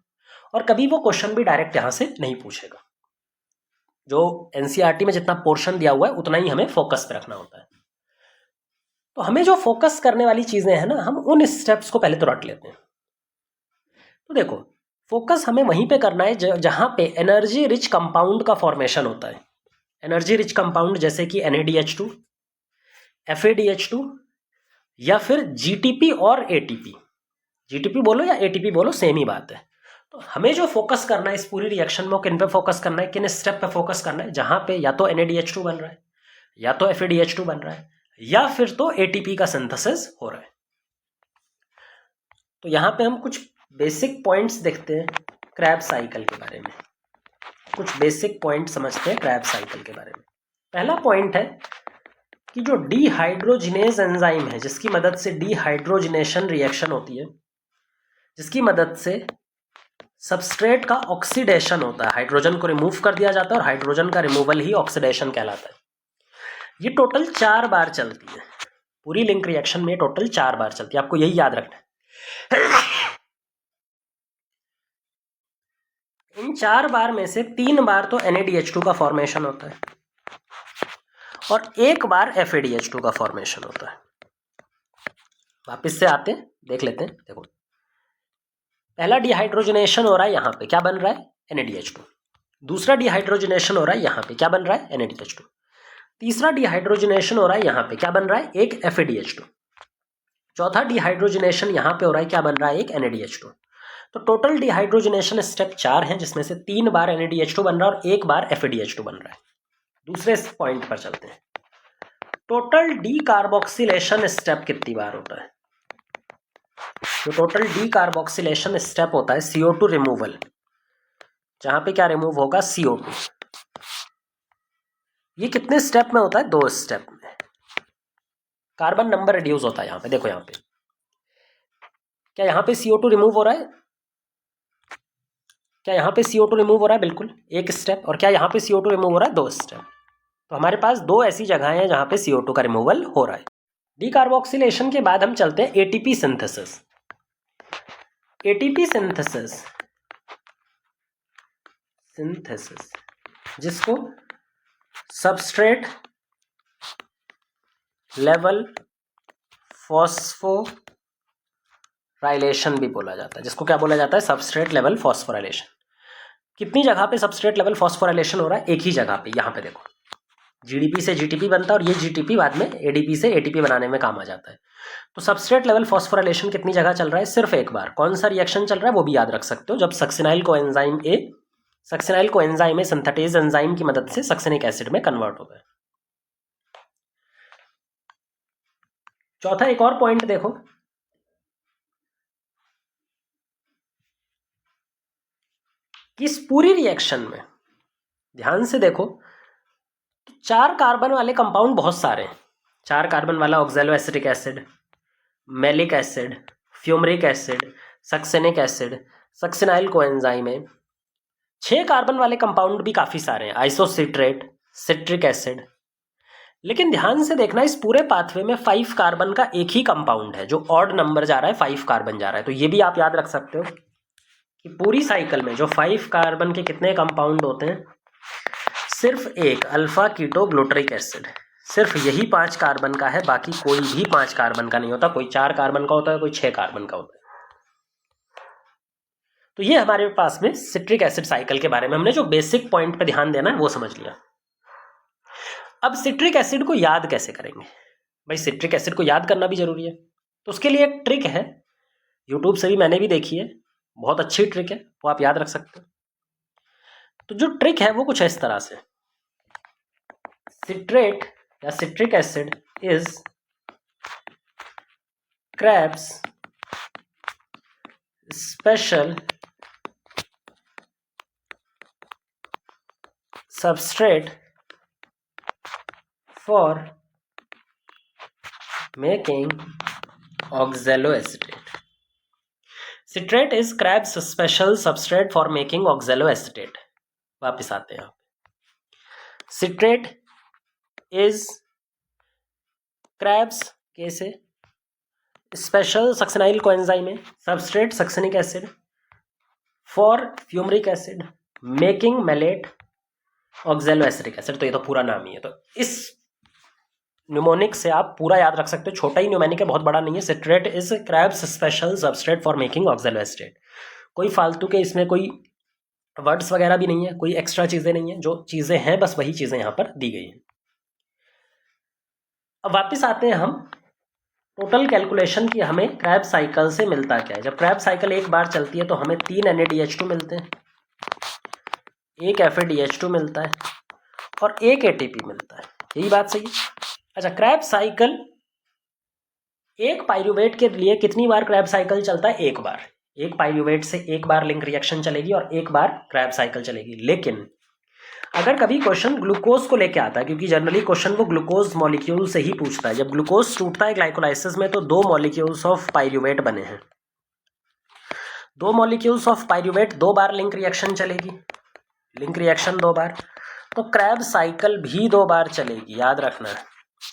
और कभी वो क्वेश्चन भी डायरेक्ट यहाँ से नहीं पूछेगा। जो एनसीईआरटी में जितना पोर्शन दिया हुआ है उतना ही हमें फोकस पे रखना होता है। तो हमें जो फोकस करने वाली चीज़ें हैं ना, हम उन स्टेप्स को पहले तो रट लेते हैं। तो देखो, फोकस हमें वहीं पे करना है जहाँ पे एनर्जी रिच कंपाउंड का फॉर्मेशन होता है। एनर्जी रिच कंपाउंड जैसे कि NADH2, FADH2 या फिर GTP और ATP। GTP बोलो या ATP बोलो, सेम ही बात है। तो हमें जो फोकस करना है इस पूरी रिएक्शन में, किन पे फोकस करना है, किन स्टेप पे फोकस करना है, जहां पे या तो NADH2 बन रहा है, या तो FADH2 बन रहा है, या फिर तो ATP का सिंथेसिस हो रहा है। तो यहाँ पे हम कुछ बेसिक पॉइंट्स देखते हैं क्रैब साइकिल के बारे में। कुछ बेसिक पॉइंट समझते हैं क्रैब साइकिल के बारे में। पहला पॉइंट है कि जो डीहाइड्रोजिनेज एंजाइम है, जिसकी मदद से डीहाइड्रोजिनेशन रिएक्शन होती है, जिसकी मदद से सबस्ट्रेट का ऑक्सीडेशन होता है, हाइड्रोजन को रिमूव कर दिया जाता है और हाइड्रोजन का रिमूवल ही ऑक्सीडेशन कहलाता है। ये टोटल 4 बार चलती है। पूरी लिंक रिएक्शन में टोटल 4 बार चलती है, आपको यही याद रखना है। इन 4 बार में से 3 बार तो NADH2 का फॉर्मेशन होता है और 1 बार FADH2 का फॉर्मेशन होता है। वापस से आते हैं, देख लेते हैं। देखो, पहला डिहाइड्रोजनेशन हो रहा है, यहाँ पे क्या बन रहा है, NADH2। दूसरा डिहाइड्रोजनेशन हो रहा है यहाँ पे, क्या बन रहा है? NADH2। तीसरा डिहाइड्रोजनेशन हो रहा है यहाँ पे, क्या बन रहा है? एक FADH2। चौथा डिहाइड्रोजनेशन यहाँ पे हो रहा है, क्या बन रहा है? एक NADH2। तो टोटल डिहाइड्रोजनेशन स्टेप 4 हैं, जिसमें से 3 बार NADH2 बन रहा है और 1 बार FADH2 बन रहा है। दूसरे पॉइंट पर चलते हैं। टोटल डीकार्बोक्सिलेशन स्टेप कितनी बार होता है? जो टोटल डीकार्बोक्सिलेशन स्टेप होता है CO2 रिमूवल, जहां पे क्या रिमूव होगा? CO2। ये कितने स्टेप में होता है? 2 स्टेप में। कार्बन नंबर रिड्यूस होता है यहाँ पे, देखो यहाँ पे क्या यहाँ पे CO2 रिमूव हो रहा है? क्या यहाँ पे CO2 रिमूव हो रहा है? बिल्कुल, एक स्टेप। और क्या यहाँ पे CO2 रिमूव हो रहा है? 2 स्टेप। तो हमारे पास 2 ऐसी जगह हैं जहाँ पे CO2 का रिमूवल हो रहा है। डीकार्बोक्सिलेशन के बाद हम चलते हैं ATP सिंथेसिस। ATP सिंथेसिस जिसको सबस्ट्रेट लेवल फॉस्फोराइलेशन भी बोला जाता है। जिसको क्या बोला जाता है? Substrate level phosphorylation. कितनी जगह पे सबस्ट्रेट लेवल फॉस्फोराइलेशन हो रहा है? एक ही जगह पे, यहाँ पे देखो। GDP से GTP बनता है और ये GTP बाद में ADP से ATP बनाने में काम आ जाता है। तो सबस्ट्रेट लेवल फॉस्फोराइलेशन कितनी जगह चल रहा है? सिर्फ एक बार। कौन सा रिएक्शन चल रहा है वो भी याद रख सकते हो, जब succinyl coenzyme A synthetase enzyme की मदद से सक्सिनिक एसिड में कन्वर्ट होता है। चौथा एक और पॉइंट देखो, कि इस पूरी रिएक्शन में ध्यान से देखो, 4 कार्बन वाले कंपाउंड बहुत सारे हैं। 4 कार्बन वाला oxaloacetic acid, malic acid, fumaric acid, succinic acid, succinyl coenzyme है। 6 कार्बन वाले कंपाउंड भी काफ़ी सारे हैं, आइसोसिट्रेट, सिट्रिक एसिड। लेकिन ध्यान से देखना, इस पूरे पाथवे में 5 कार्बन का एक ही कंपाउंड है, जो ऑड नंबर जा रहा है, 5 कार्बन जा रहा है। तो ये भी आप याद रख सकते हो कि पूरी साइकिल में जो 5 कार्बन के कितने कंपाउंड होते हैं? सिर्फ एक अल्फा कीटो ग्लूटरिक एसिड, सिर्फ यही 5 कार्बन का है, बाकी कोई भी 5 कार्बन का नहीं होता। कोई 4 कार्बन का होता है, कोई 6 कार्बन का होता है। तो ये हमारे पास में सिट्रिक एसिड साइकिल के बारे में हमने जो बेसिक पॉइंट पे ध्यान देना है वो समझ लिया। अब सिट्रिक एसिड को याद कैसे करेंगे? भाई सिट्रिक एसिड को याद करना भी जरूरी है, तो उसके लिए एक ट्रिक है, यूट्यूब से भी मैंने भी देखी है, बहुत अच्छी ट्रिक है, वो आप याद रख सकते हो। तो जो ट्रिक है वो कुछ इस तरह से, सिट्रेट या citric acid is Krebs special substrate for making oxaloacetate. Citrate is Krebs special substrate for making oxaloacetate. वापिस आते हैं। Citrate is Krebs कैसे स्पेशल सक्सिनाइल कोएंजाइम है, substrate succinic acid for fumaric acid making malate oxaloacetic acid. तो ये तो पूरा नाम ही है, तो इस न्यूमोनिक से आप पूरा याद रख सकते हो, छोटा ही न्यूमोनिक है, बहुत बड़ा नहीं है। Citrate is Krebs special substrate for making oxaloacetate. कोई फालतू के इसमें कोई वर्ड्स वगैरह भी नहीं है, कोई एक्स्ट्रा चीज़ें नहीं है, जो चीज़ें हैं बस वही चीज़ें यहाँ पर दी गई हैं। अब वापस आते हैं हम टोटल कैलकुलेशन की, हमें Krebs साइकिल से मिलता क्या है। जब Krebs साइकिल एक बार चलती है तो हमें 3 NADH2 मिलते हैं, एक FADH2 मिलता है और एक ATP मिलता है। यही बात सही है। अच्छा, Krebs साइकिल एक पाइरूवेट के लिए कितनी बार Krebs साइकिल चलता है? एक बार। एक पाइरूवेट से एक बार लिंक रिएक्शन चलेगी और एक बार Krebs साइकिल चलेगी। लेकिन अगर कभी क्वेश्चन ग्लूकोज को लेके आता है, क्योंकि जनरली क्वेश्चन वो ग्लूकोज मॉलिक्यूल से ही पूछता है, जब ग्लूकोज टूटता है ग्लाइकोलाइसिस में तो 2 मॉलिक्यूल्स ऑफ पाइरूवेट बने हैं। 2 molecules of pyruvate 2 bar link reaction चलेगी, लिंक रिएक्शन 2 बार, तो Krebs साइकिल भी 2 बार चलेगी, याद रखना है।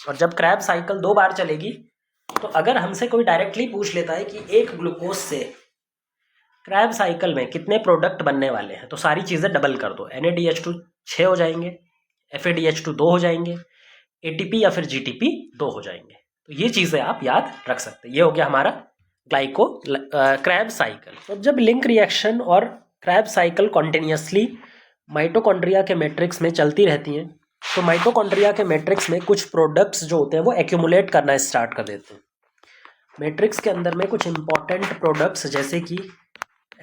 और जब Krebs साइकिल 2 बार चलेगी तो अगर हमसे कोई डायरेक्टली पूछ लेता है कि एक ग्लूकोज से Krebs साइकिल में कितने प्रोडक्ट बनने वाले हैं, तो सारी चीज़ें डबल कर दो। NADH2 6 हो जाएंगे, FADH2 2 हो जाएंगे, ATP या फिर GTP 2 हो जाएंगे। तो ये चीज़ें आप याद रख सकते हैं। ये हो गया हमारा Krebs साइकिल। तो जब लिंक रिएक्शन और क्रैब साइकिल कॉन्टिन्यूसली माइटोकॉन्ड्रिया के मैट्रिक्स में चलती रहती हैं। तो माइटोकॉन्ड्रिया के मैट्रिक्स में कुछ प्रोडक्ट्स जो होते हैं वो एक्यूमुलेट करना स्टार्ट कर देते हैं। मैट्रिक्स के अंदर में कुछ इंपॉर्टेंट प्रोडक्ट्स जैसे कि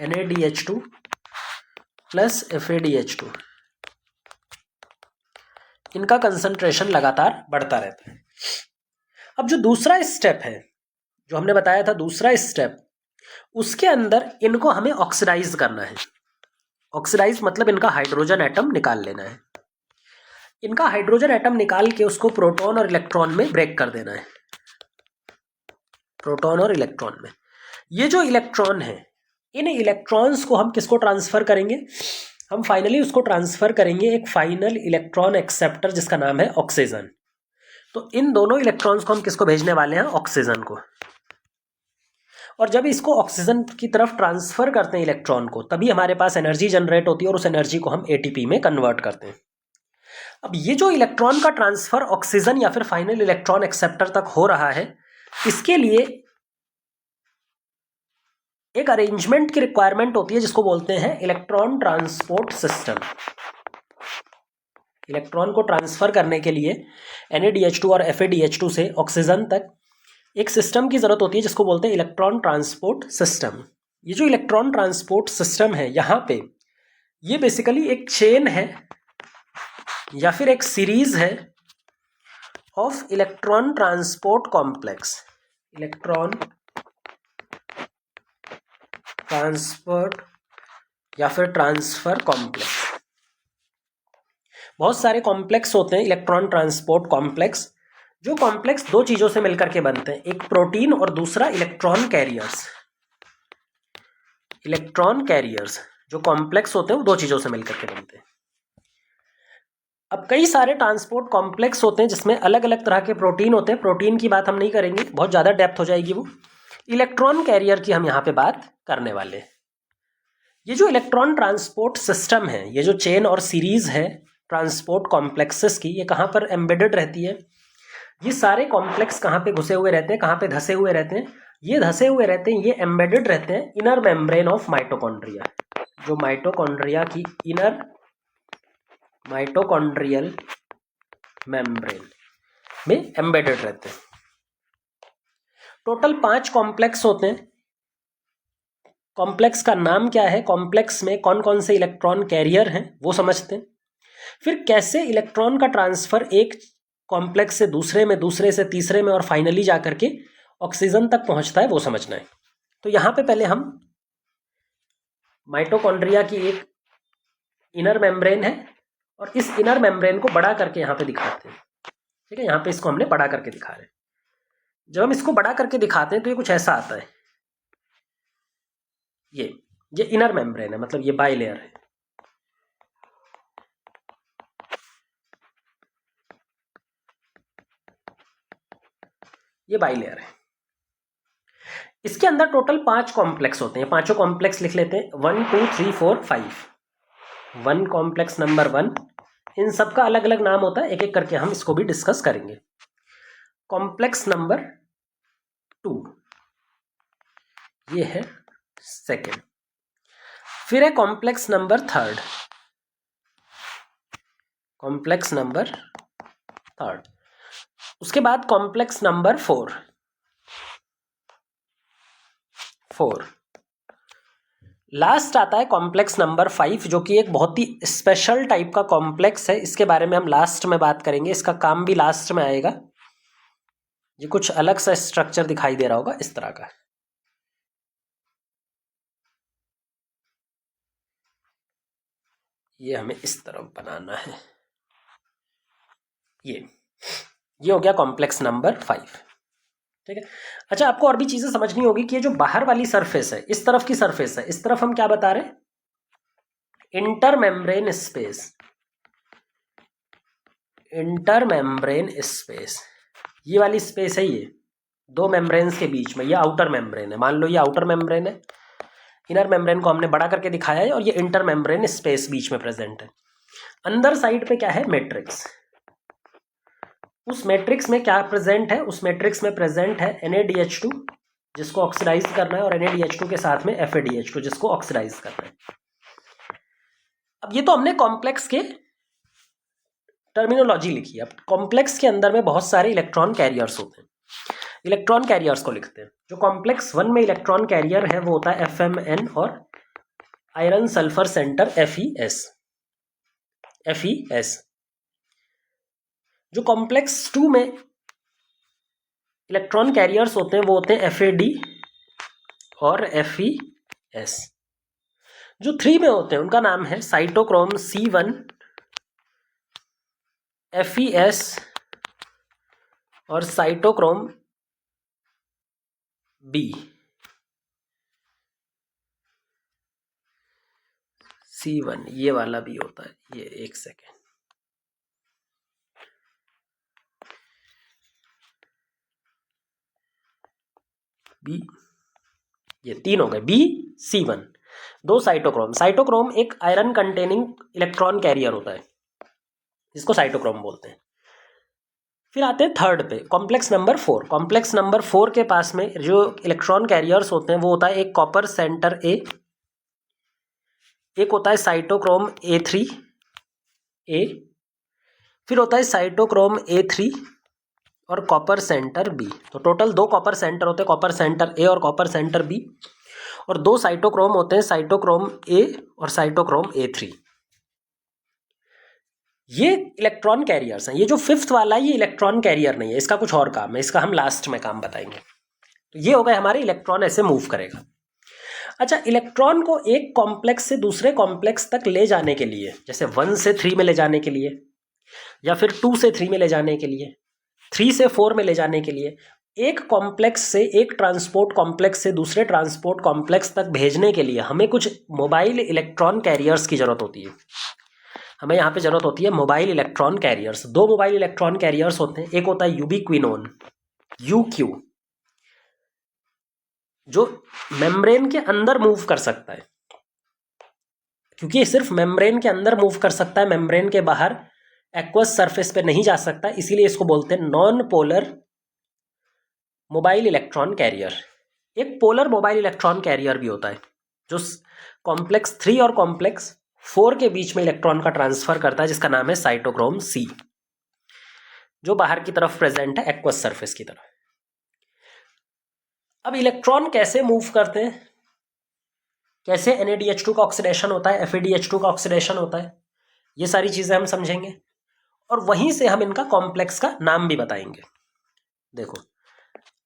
NADH2 प्लस FADH2, इनका कंसंट्रेशन लगातार बढ़ता रहता है। अब जो दूसरा स्टेप है, जो हमने बताया था दूसरा स्टेप, उसके अंदर इनको हमें ऑक्सीडाइज करना है। ऑक्सीडाइज मतलब इनका हाइड्रोजन एटम निकाल लेना है। इनका हाइड्रोजन एटम निकाल के उसको प्रोटॉन और इलेक्ट्रॉन में ब्रेक कर देना है। प्रोटॉन और इलेक्ट्रॉन में ये जो इलेक्ट्रॉन है, इन इलेक्ट्रॉन्स को हम किसको ट्रांसफर करेंगे? हम फाइनली उसको ट्रांसफर करेंगे एक फाइनल इलेक्ट्रॉन एक्सेप्टर जिसका नाम है ऑक्सीजन। तो इन दोनों इलेक्ट्रॉन्स को हम किसको भेजने वाले हैं? ऑक्सीजन को। और जब इसको ऑक्सीजन की तरफ ट्रांसफर करते हैं इलेक्ट्रॉन को, तभी हमारे पास एनर्जी जनरेट होती है और उस एनर्जी को हम ATP में कन्वर्ट करते हैं। अब ये जो इलेक्ट्रॉन का ट्रांसफर ऑक्सीजन या फिर फाइनल इलेक्ट्रॉन एक्सेप्टर तक हो रहा है, इसके लिए एक अरेंजमेंट की रिक्वायरमेंट होती है जिसको बोलते हैं इलेक्ट्रॉन ट्रांसपोर्ट सिस्टम। इलेक्ट्रॉन को ट्रांसफर करने के लिए NADH2 और FADH2 से ऑक्सीजन तक एक सिस्टम की जरूरत होती है जिसको बोलते हैं इलेक्ट्रॉन ट्रांसपोर्ट सिस्टम। ये जो इलेक्ट्रॉन ट्रांसपोर्ट सिस्टम है, यहाँ पे ये बेसिकली एक चेन है या फिर एक सीरीज है of electron transport complex. Electron transport या फिर ट्रांसफर कॉम्प्लेक्स। बहुत सारे कॉम्प्लेक्स होते हैं इलेक्ट्रॉन ट्रांसपोर्ट कॉम्प्लेक्स, जो कॉम्प्लेक्स दो चीजों से मिलकर के बनते हैं, एक प्रोटीन और दूसरा इलेक्ट्रॉन कैरियर्स। इलेक्ट्रॉन कैरियर्स जो कॉम्प्लेक्स होते हैं वो दो चीजों से मिलकर के बनते हैं। अब कई सारे ट्रांसपोर्ट कॉम्प्लेक्स होते हैं जिसमें अलग अलग तरह के प्रोटीन होते हैं। प्रोटीन की बात हम नहीं करेंगे, बहुत ज़्यादा डेप्थ हो जाएगी वो। इलेक्ट्रॉन कैरियर की हम यहाँ पे बात करने वाले हैं। ये जो इलेक्ट्रॉन ट्रांसपोर्ट सिस्टम है, ये जो चेन और सीरीज है ट्रांसपोर्ट कॉम्प्लेक्सेस की, ये कहाँ पर एम्बेडेड रहती है? ये सारे कॉम्प्लेक्स कहाँ पे घुसे हुए रहते हैं, कहाँ पे धसे हुए रहते हैं? ये धसे हुए रहते हैं, ये एम्बेडेड रहते हैं इनर मेम्ब्रेन ऑफ माइटोकॉन्ड्रिया। जो माइटोकॉन्ड्रिया की इनर माइटोकॉन्ड्रियल मेम्ब्रेन में एम्बेडेड रहते हैं। टोटल 5 कॉम्प्लेक्स होते हैं। कॉम्प्लेक्स का नाम क्या है, कॉम्प्लेक्स में कौन कौन से इलेक्ट्रॉन कैरियर हैं वो समझते हैं। फिर कैसे इलेक्ट्रॉन का ट्रांसफर एक कॉम्प्लेक्स से दूसरे में, दूसरे से तीसरे में और फाइनली जाकर के ऑक्सीजन तक पहुंचता है वो समझना है। तो यहाँ पे पहले हम माइटोकॉन्ड्रिया की एक इनर मेम्ब्रेन है और इस इनर मेम्ब्रेन को बड़ा करके यहाँ पे दिखाते हैं। ठीक है, यहाँ पे इसको हमने बड़ा करके दिखा रहे हैं। जब हम इसको बड़ा करके दिखाते हैं तो ये कुछ ऐसा आता है। ये इनर मेम्ब्रेन है, मतलब ये बाइलेयर है। ये बाइलेयर है। इसके अंदर टोटल 5 कॉम्प्लेक्स होते हैं। पांचों कॉम्प्लेक्स लिख लेते हैं, 1 2 3 4 5। 1 कॉम्प्लेक्स नंबर 1, इन सबका अलग अलग नाम होता है, एक एक करके हम इसको भी डिस्कस करेंगे। कॉम्प्लेक्स नंबर 2 ये है सेकेंड। फिर है कॉम्प्लेक्स नंबर 3, कॉम्प्लेक्स नंबर 3। उसके बाद कॉम्प्लेक्स नंबर 4। लास्ट आता है कॉम्प्लेक्स नंबर 5, जो कि एक बहुत ही स्पेशल टाइप का कॉम्प्लेक्स है। इसके बारे में हम लास्ट में बात करेंगे, इसका काम भी लास्ट में आएगा। ये कुछ अलग सा स्ट्रक्चर दिखाई दे रहा होगा इस तरह का। ये हमें इस तरफ बनाना है। ये हो गया कॉम्प्लेक्स नंबर 5। ठीक है। अच्छा, आपको और भी चीजें समझनी होगी कि ये जो बाहर वाली सरफेस है, इस तरफ की सरफेस है, इस तरफ हम क्या बता रहे हैं? Inter membrane space. Inter membrane space, ये वाली स्पेस है, ये दो मेम्ब्रेन्स के बीच में। ये आउटर मेम्ब्रेन है, मान लो ये आउटर मेम्ब्रेन है। इनर मेम्ब्रेन को हमने बड़ा करके दिखाया है और ये इंटर मेम्ब्रेन स्पेस बीच में प्रेजेंट है। अंदर साइड पे क्या है? मैट्रिक्स। उस मैट्रिक्स में क्या प्रेजेंट है? उस मैट्रिक्स में प्रेजेंट है NADH2 जिसको ऑक्सीडाइज करना है और NADH2 के साथ में FADH2 जिसको ऑक्सीडाइज करना है। अब ये तो हमने कॉम्प्लेक्स के टर्मिनोलॉजी लिखी है। अब कॉम्प्लेक्स के अंदर में बहुत सारे इलेक्ट्रॉन कैरियर्स होते हैं, इलेक्ट्रॉन कैरियर्स को लिखते हैं। जो कॉम्प्लेक्स 1 में इलेक्ट्रॉन कैरियर है वो होता है FMN और आयरन सल्फर सेंटर FeS। जो कॉम्प्लेक्स 2 में इलेक्ट्रॉन कैरियर्स होते हैं वो होते हैं FAD और FeS। जो 3 में होते हैं उनका नाम है साइटोक्रोम C1, FeS और साइटोक्रोम B। C1 ये वाला भी होता है, ये एक सेकेंड, B, ये 3 हो गए, B C1। 2 साइटोक्रोम एक आयरन कंटेनिंग इलेक्ट्रॉन कैरियर होता है जिसको साइटोक्रोम बोलते हैं। फिर आते हैं थर्ड पे, कॉम्प्लेक्स नंबर 4। कॉम्प्लेक्स नंबर 4 के पास में जो इलेक्ट्रॉन कैरियर्स होते हैं वो होता है एक कॉपर सेंटर A, एक होता है साइटोक्रोम A3A, फिर होता है साइटोक्रोम A3 और कॉपर सेंटर B। तो टोटल 2 कॉपर सेंटर होते हैं, कॉपर सेंटर A और कॉपर सेंटर B, और 2 साइटोक्रोम होते हैं, साइटोक्रोम A और साइटोक्रोम A3। ये इलेक्ट्रॉन कैरियर्स हैं। ये जो 5th वाला है ये इलेक्ट्रॉन कैरियर नहीं है, इसका कुछ और काम है, इसका हम लास्ट में काम बताएंगे। तो ये हो गए हमारे इलेक्ट्रॉन ऐसे मूव करेगा। अच्छा, इलेक्ट्रॉन को एक कॉम्प्लेक्स से दूसरे कॉम्प्लेक्स तक ले जाने के लिए, जैसे 1 से 3 में ले जाने के लिए, या फिर 2 से 3 में ले जाने के लिए, 3 से 4 में ले जाने के लिए, एक कॉम्प्लेक्स से एक ट्रांसपोर्ट कॉम्प्लेक्स से दूसरे ट्रांसपोर्ट कॉम्प्लेक्स तक भेजने के लिए हमें कुछ मोबाइल इलेक्ट्रॉन कैरियर्स की जरूरत होती है। हमें यहाँ पे जरूरत होती है mobile electron carriers. 2 mobile electron carriers होते हैं, एक होता है यूबिक्विनोन UQ, जो मेम्ब्रेन के अंदर मूव कर सकता है, क्योंकि सिर्फ मेम्ब्रेन के अंदर मूव कर सकता है, मेम्ब्रेन के बाहर एक्वस सरफेस पे नहीं जा सकता, इसीलिए इसको बोलते हैं non polar mobile electron carrier. एक पोलर मोबाइल इलेक्ट्रॉन कैरियर भी होता है जो कॉम्प्लेक्स 3 और कॉम्प्लेक्स 4 के बीच में इलेक्ट्रॉन का ट्रांसफर करता है, जिसका नाम है साइटोक्रोम C, जो बाहर की तरफ प्रेजेंट है एक्वस सरफेस की तरफ। अब इलेक्ट्रॉन कैसे मूव करते हैं, कैसे NADH2 का ऑक्सीडेशन होता है, FADH2 का ऑक्सीडेशन होता है, ये सारी चीजें हम समझेंगे, और वहीं से हम इनका कॉम्प्लेक्स का नाम भी बताएंगे। देखो,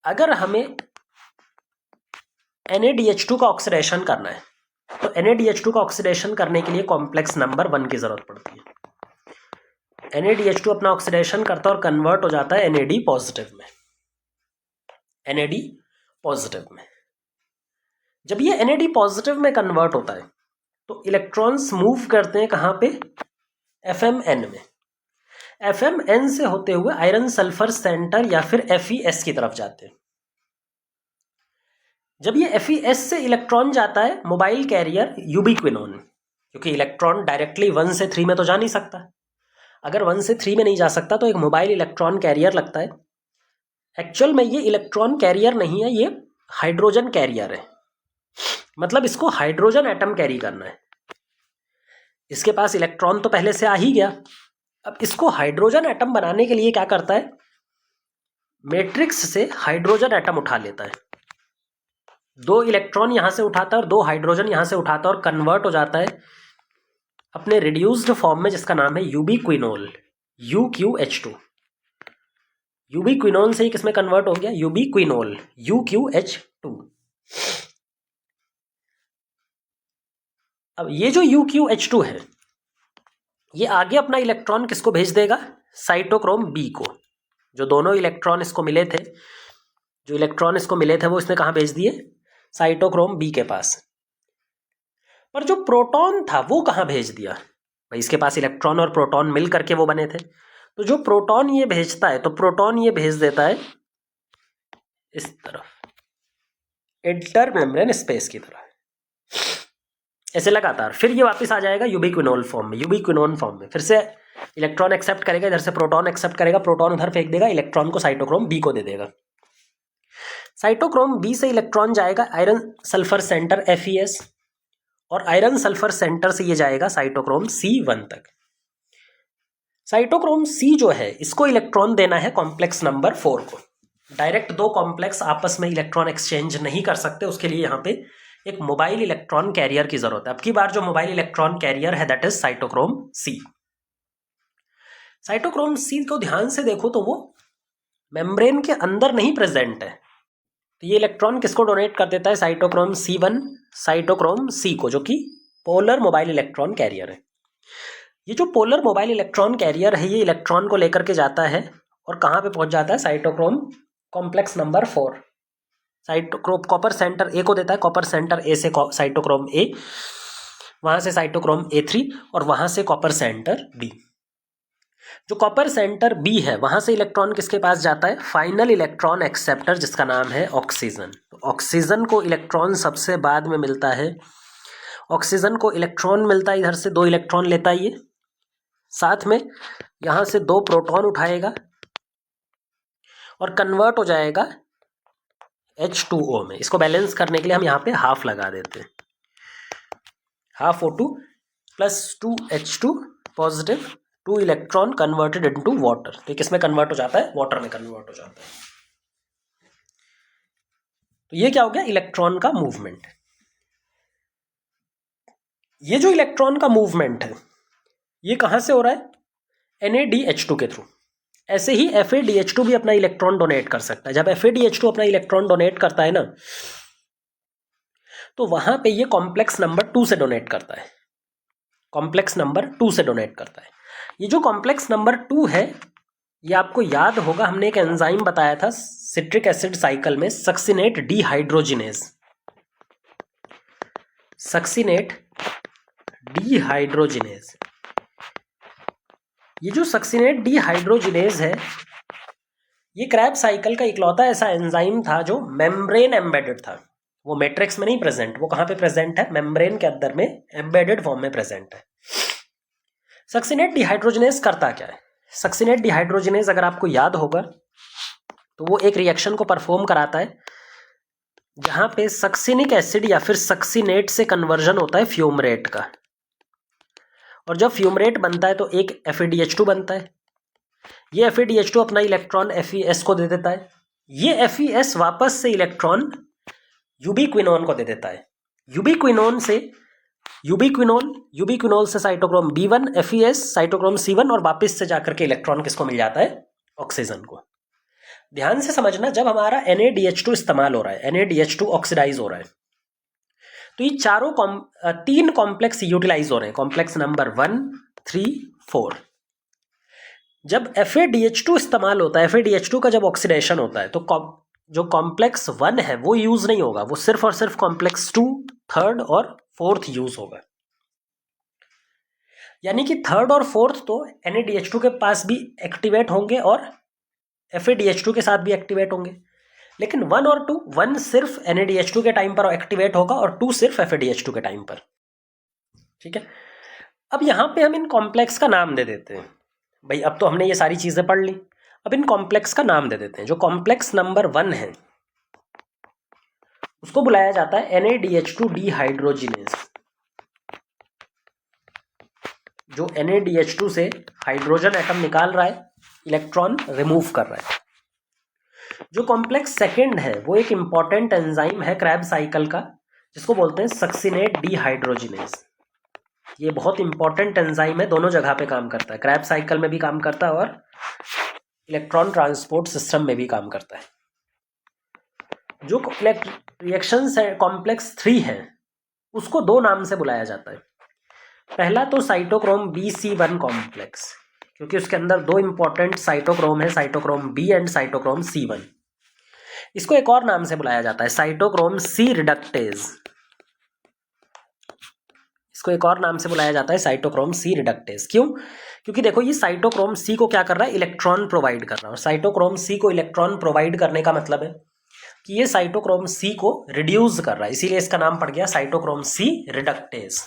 अगर हमें NADH2 का ऑक्सीडेशन करना है तो NADH2 का ऑक्सीडेशन करने के लिए कॉम्प्लेक्स नंबर 1 की जरूरत पड़ती है। NADH2 अपना ऑक्सीडेशन करता है और कन्वर्ट हो जाता है NAD पॉजिटिव में। NAD पॉजिटिव में जब ये NAD पॉजिटिव में कन्वर्ट होता है तो इलेक्ट्रॉन्स मूव करते हैं कहाँ पे, FMN में। FMN से होते हुए आयरन सल्फर सेंटर या फिर FeS की तरफ जाते हैं। जब ये FeS से इलेक्ट्रॉन जाता है मोबाइल कैरियर यूबिक्विनोन, क्योंकि इलेक्ट्रॉन डायरेक्टली 1 से 3 में तो जा नहीं सकता, अगर 1 से 3 में नहीं जा सकता तो एक मोबाइल इलेक्ट्रॉन कैरियर लगता है। एक्चुअल में ये इलेक्ट्रॉन कैरियर नहीं है, ये हाइड्रोजन कैरियर है, मतलब इसको हाइड्रोजन एटम कैरी करना है। इसके पास इलेक्ट्रॉन तो पहले से आ ही गया, अब इसको हाइड्रोजन एटम बनाने के लिए क्या करता है, मैट्रिक्स से हाइड्रोजन एटम उठा लेता है। 2 इलेक्ट्रॉन यहां से उठाता है और 2 हाइड्रोजन यहां से उठाता है और कन्वर्ट हो जाता है अपने रिड्यूस्ड फॉर्म में, जिसका नाम है यूबिक्विनोल UQH2। यूबिक्विनोल से ही किसमें कन्वर्ट हो गया, यूबिक्विनोल UQH2। अब ये जो UQH2 है ये आगे अपना इलेक्ट्रॉन किसको भेज देगा, साइटोक्रोम B को। जो दोनों इलेक्ट्रॉन इसको मिले थे, जो इलेक्ट्रॉन इसको मिले थे वो इसने कहाँ भेज दिए, साइटोक्रोम B के पास। पर जो प्रोटॉन था वो कहाँ भेज दिया, भाई इसके पास इलेक्ट्रॉन और प्रोटॉन मिल करके वो बने थे, तो जो प्रोटॉन ये भेजता है तो प्रोटॉन ये भेज देता है इस तरफ, इंटर मेम्ब्रेन स्पेस की तरफ, ऐसे लगातार। फिर ये वापस आ जाएगा यूबिक्विनोल फॉर्म में, यूबिक्विनोन फॉर्म में। फिर से इलेक्ट्रॉन एक्सेप्ट करेगा, इधर से प्रोटॉन एक्सेप्ट करेगा, प्रोटॉन उधर फेंक देगा, इलेक्ट्रॉन को साइटोक्रोम B को दे देगा। साइटोक्रोम B से इलेक्ट्रॉन जाएगा आयरन सल्फर सेंटर FeS, और आयरन सल्फर सेंटर से ये जाएगा साइटोक्रोम C1 तक। साइटोक्रोम C जो है इसको इलेक्ट्रॉन देना है कॉम्प्लेक्स नंबर 4 को। डायरेक्ट दो कॉम्प्लेक्स आपस में इलेक्ट्रॉन एक्सचेंज नहीं कर सकते, उसके लिए यहाँ पे एक मोबाइल इलेक्ट्रॉन कैरियर की जरूरत है। अब की बार जो मोबाइल इलेक्ट्रॉन कैरियर है that is cytochrome C। Cytochrome C को ध्यान से देखो तो वो मेम्ब्रेन के अंदर नहीं प्रेजेंट है, तो ये इलेक्ट्रॉन किसको डोनेट कर देता है? साइटोक्रोम C1 साइटोक्रोम C को, जो कि पोलर मोबाइल इलेक्ट्रॉन कैरियर है। ये जो पोलर मोबाइल इलेक्ट्रॉन कैरियर है ये इलेक्ट्रॉन को लेकर के जाता है और कहाँ पे पहुंच जाता है? Cytochrome complex number 4। Cytochrome copper centre A को देता है, कॉपर सेंटर A से साइटोक्रोम A, वहां से साइटोक्रोम A3 और वहां से कॉपर सेंटर B। जो कॉपर सेंटर B है वहां से इलेक्ट्रॉन किसके पास जाता है? फाइनल इलेक्ट्रॉन एक्सेप्टर जिसका नाम है ऑक्सीजन। तो ऑक्सीजन को इलेक्ट्रॉन सबसे बाद में मिलता है। ऑक्सीजन को इलेक्ट्रॉन मिलता है, इधर से 2 इलेक्ट्रॉन लेता है ये, साथ में यहां से 2 प्रोटॉन उठाएगा और कन्वर्ट हो जाएगा H2O में। इसको बैलेंस करने के लिए हम यहाँ पे हाफ लगा देते हैं, half O2 plus 2H2 positive, 2 electron converted into water. तो किस में कन्वर्ट हो जाता है? वाटर में कन्वर्ट हो जाता है। तो ये क्या हो गया? इलेक्ट्रॉन का मूवमेंट। ये जो इलेक्ट्रॉन का मूवमेंट है ये कहां से हो रहा है? NaDH2 के थ्रू। ऐसे ही FaDH2 भी अपना इलेक्ट्रॉन डोनेट कर सकता है। जब FaDH2 अपना इलेक्ट्रॉन डोनेट करता है ना, तो वहां पे ये कॉम्प्लेक्स नंबर 2 से डोनेट करता है, कॉम्प्लेक्स नंबर 2 से डोनेट करता है। ये जो कॉम्प्लेक्स नंबर 2 है ये आपको याद होगा, हमने एक एंजाइम बताया था सिट्रिक एसिड साइकिल में, सक्सिनेट डीहाइड्रोजिनेज। सक्सिनेट डीहाइड्रोजिनेज, ये जो सक्सिनेट डीहाइड्रोजिनेज है ये क्रैब साइकिल का इकलौता ऐसा एंजाइम था जो मेम्ब्रेन एम्बेडेड था। वो मैट्रिक्स में नहीं प्रेजेंट, वो कहां पे प्रेजेंट है? मेम्ब्रेन के अंदर में एम्बेडेड फॉर्म में प्रेजेंट है। सक्सिनेट डीहाइड्रोजिनेज करता क्या है? सक्सिनेट डीहाइड्रोजिनेज अगर आपको याद होगा तो वो एक रिएक्शन को परफॉर्म कराता है जहां पे सक्सिनिक एसिड या फिर सक्सिनेट से कन्वर्जन होता है फ्यूमरेट का, और जब फ्यूमरेट बनता है तो एक FeDH2 बनता है। ये FeDH2 अपना इलेक्ट्रॉन FeS को दे देता है, ये FeS वापस से इलेक्ट्रॉन यूबिक्विनोन को दे देता है। यूबिक्विनोन से cytochrome B1 FeS cytochrome C1 और वापस से जाकर के इलेक्ट्रॉन किसको मिल जाता है? ऑक्सीजन को। ध्यान से समझना, जब हमारा NaDH2 इस्तेमाल हो रहा है, NaDH2 ऑक्सीडाइज हो रहा है, तो ये चारों 3 कॉम्प्लेक्स यूटिलाइज हो रहे हैं, कॉम्प्लेक्स नंबर 1, 3, 4। जब FaDH2 इस्तेमाल होता है, FaDH2 का जब ऑक्सीडेशन होता है तो जो कॉम्प्लेक्स 1 है वो यूज नहीं होगा, वो सिर्फ और सिर्फ कॉम्प्लेक्स 2, 3rd और 4th यूज होगा। यानी कि 3rd और 4th तो NaDH2 के पास भी एक्टिवेट होंगे और FaDH2 के साथ भी एक्टिवेट होंगे, लेकिन 1 और 2, 1 सिर्फ NaDH2 के टाइम पर एक्टिवेट होगा और 2 सिर्फ FaDH2 के टाइम पर। ठीक है, अब यहां पे हम इन कॉम्प्लेक्स का नाम दे देते हैं। भाई अब तो हमने ये सारी चीजें पढ़ ली, अब इन कॉम्प्लेक्स का नाम दे देते हैं। जो कॉम्प्लेक्स नंबर 1 है उसको बुलाया जाता है NaDH2 डीहाइड्रोजिनेज। जो NaDH2 से हाइड्रोजन एटम निकाल रहा है, इलेक्ट्रॉन रिमूव कर रहा है। जो कॉम्प्लेक्स सेकंड है वो एक इंपॉर्टेंट एंजाइम है क्रैब साइकिल का, जिसको बोलते हैं सक्सिनेट डीहाइड्रोजिनेज। ये बहुत इंपॉर्टेंट एंजाइम है, दोनों जगह पे काम करता है, क्रैब साइकिल में भी काम करता है और इलेक्ट्रॉन ट्रांसपोर्ट सिस्टम में भी काम करता है। जो रिएक्शन कॉम्प्लेक्स 3 है उसको 2 नाम से बुलाया जाता है। पहला तो साइटोक्रोम BC1 कॉम्प्लेक्स, क्योंकि उसके अंदर 2 इंपॉर्टेंट साइटोक्रोम है, cytochrome B and cytochrome C1। इसको एक और नाम से बुलाया जाता है साइटोक्रोम C रिडक्टेज। इसको एक और नाम से बुलाया जाता है साइटोक्रोम C रिडक्टेज। क्यों? क्योंकि देखो ये साइटोक्रोम C को क्या कर रहा है? इलेक्ट्रॉन प्रोवाइड कर रहा है। और साइटोक्रोम C को इलेक्ट्रॉन प्रोवाइड करने का मतलब है कि ये साइटोक्रोम C को रिड्यूस कर रहा है, इसीलिए इसका नाम पड़ गया साइटोक्रोम C रिडक्टेज।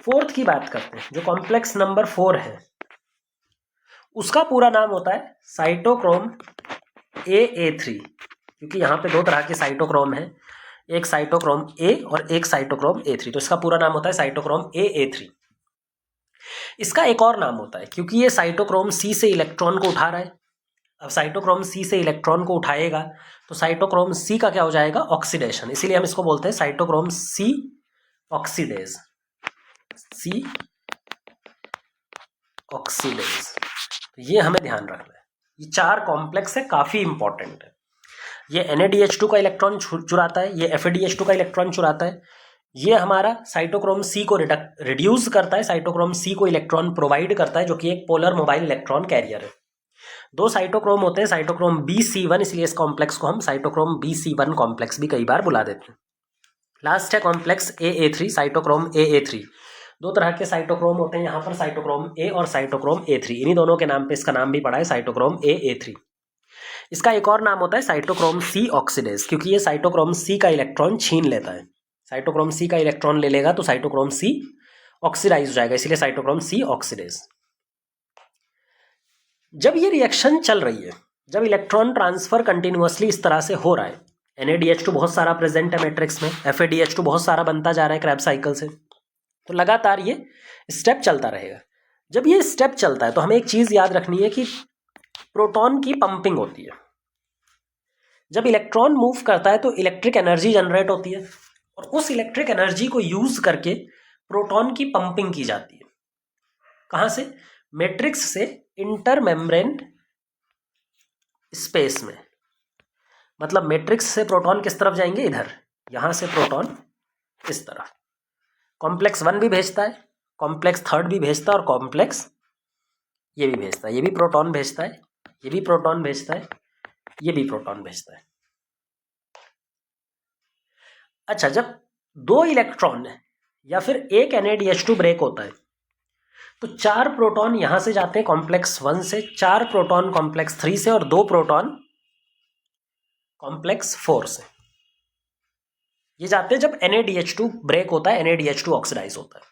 4th की बात करते हैं, जो कॉम्प्लेक्स नंबर 4 है उसका पूरा नाम होता है साइटोक्रोम AA3, क्योंकि यहाँ पे 2 तरह के साइटोक्रोम है, एक साइटोक्रोम ए और एक साइटोक्रोम A3। तो इसका पूरा नाम होता है साइटोक्रोम A3। इसका एक और नाम होता है, क्योंकि ये साइटोक्रोम C से इलेक्ट्रॉन को उठा रहा है। अब साइटोक्रोम C से इलेक्ट्रॉन को उठाएगा तो साइटोक्रोम C का क्या हो जाएगा, ऑक्सीडेशन। इसीलिए हम इसको बोलते हैं cytochrome C oxidase, C oxidase. ये हमें ध्यान रखना है। ये 4 कॉम्प्लेक्स है, काफी इंपॉर्टेंट है। ये NADH2 का इलेक्ट्रॉन चुराता है, ये FADH2 का इलेक्ट्रॉन चुराता है, ये हमारा साइटोक्रोम C को रिड्यूस करता है, साइटोक्रोम C को इलेक्ट्रॉन प्रोवाइड करता है, जो कि एक पोलर मोबाइल इलेक्ट्रॉन कैरियर है। 2 साइटोक्रोम होते हैं, साइटोक्रोम BC1, इसलिए इस कॉम्प्लेक्स को हम साइटोक्रोम BC1 कॉम्प्लेक्स भी कई बार बुला देते हैं। लास्ट है कॉम्प्लेक्स AA3, साइटोक्रोम AA3। 2 तरह के साइटोक्रोम होते हैं यहाँ पर, साइटोक्रोम A और साइटोक्रोम A3। इन्हीं दोनों के नाम पे इसका नाम भी पड़ा है, साइटोक्रोम AA3। इसका एक और नाम होता है साइटोक्रोम C ऑक्सीडेज, क्योंकि ये साइटोक्रोम C का इलेक्ट्रॉन छीन लेता है। साइटोक्रोम C का इलेक्ट्रॉन ले लेगा तो साइटोक्रोम C ऑक्सीडाइज हो जाएगा, इसलिए साइटोक्रोम C ऑक्सीडेज। जब ये रिएक्शन चल रही है, जब इलेक्ट्रॉन ट्रांसफर कंटिन्यूअसली इस तरह से हो रहा है, NADH2 बहुत सारा प्रेजेंट है मैट्रिक्स में, FADH2 बहुत सारा बनता जा रहा है क्रैब साइकिल से, तो लगातार ये स्टेप चलता रहेगा। जब ये स्टेप चलता है तो हमें एक चीज याद रखनी है कि प्रोटॉन की पंपिंग होती है। जब इलेक्ट्रॉन मूव करता है तो इलेक्ट्रिक एनर्जी जनरेट होती है, और उस इलेक्ट्रिक एनर्जी को यूज करके प्रोटॉन की पंपिंग की जाती है। कहां से, मैट्रिक्स से इंटर मेम्ब्रेन स्पेस में। मतलब मैट्रिक्स से प्रोटॉन किस तरफ जाएंगे, इधर, यहां से प्रोटॉन इस तरफ। कॉम्प्लेक्स 1 भी भेजता है, कॉम्प्लेक्स 3 भी भेजता है, और कॉम्प्लेक्स ये भी भेजता है, ये भी प्रोटॉन भेजता है, ये भी प्रोटॉन भेजता है, ये भी प्रोटॉन भेजता है। अच्छा, जब 2 इलेक्ट्रॉन या फिर एक NADH2 ब्रेक होता है तो 4 प्रोटॉन यहां से जाते हैं कॉम्प्लेक्स 1 से, 4 प्रोटॉन कॉम्प्लेक्स 3 से, और 2 प्रोटॉन कॉम्प्लेक्स 4 से। ये जाते हैं जब NADH2 ब्रेक होता है, NADH2 ऑक्सीडाइज होता है।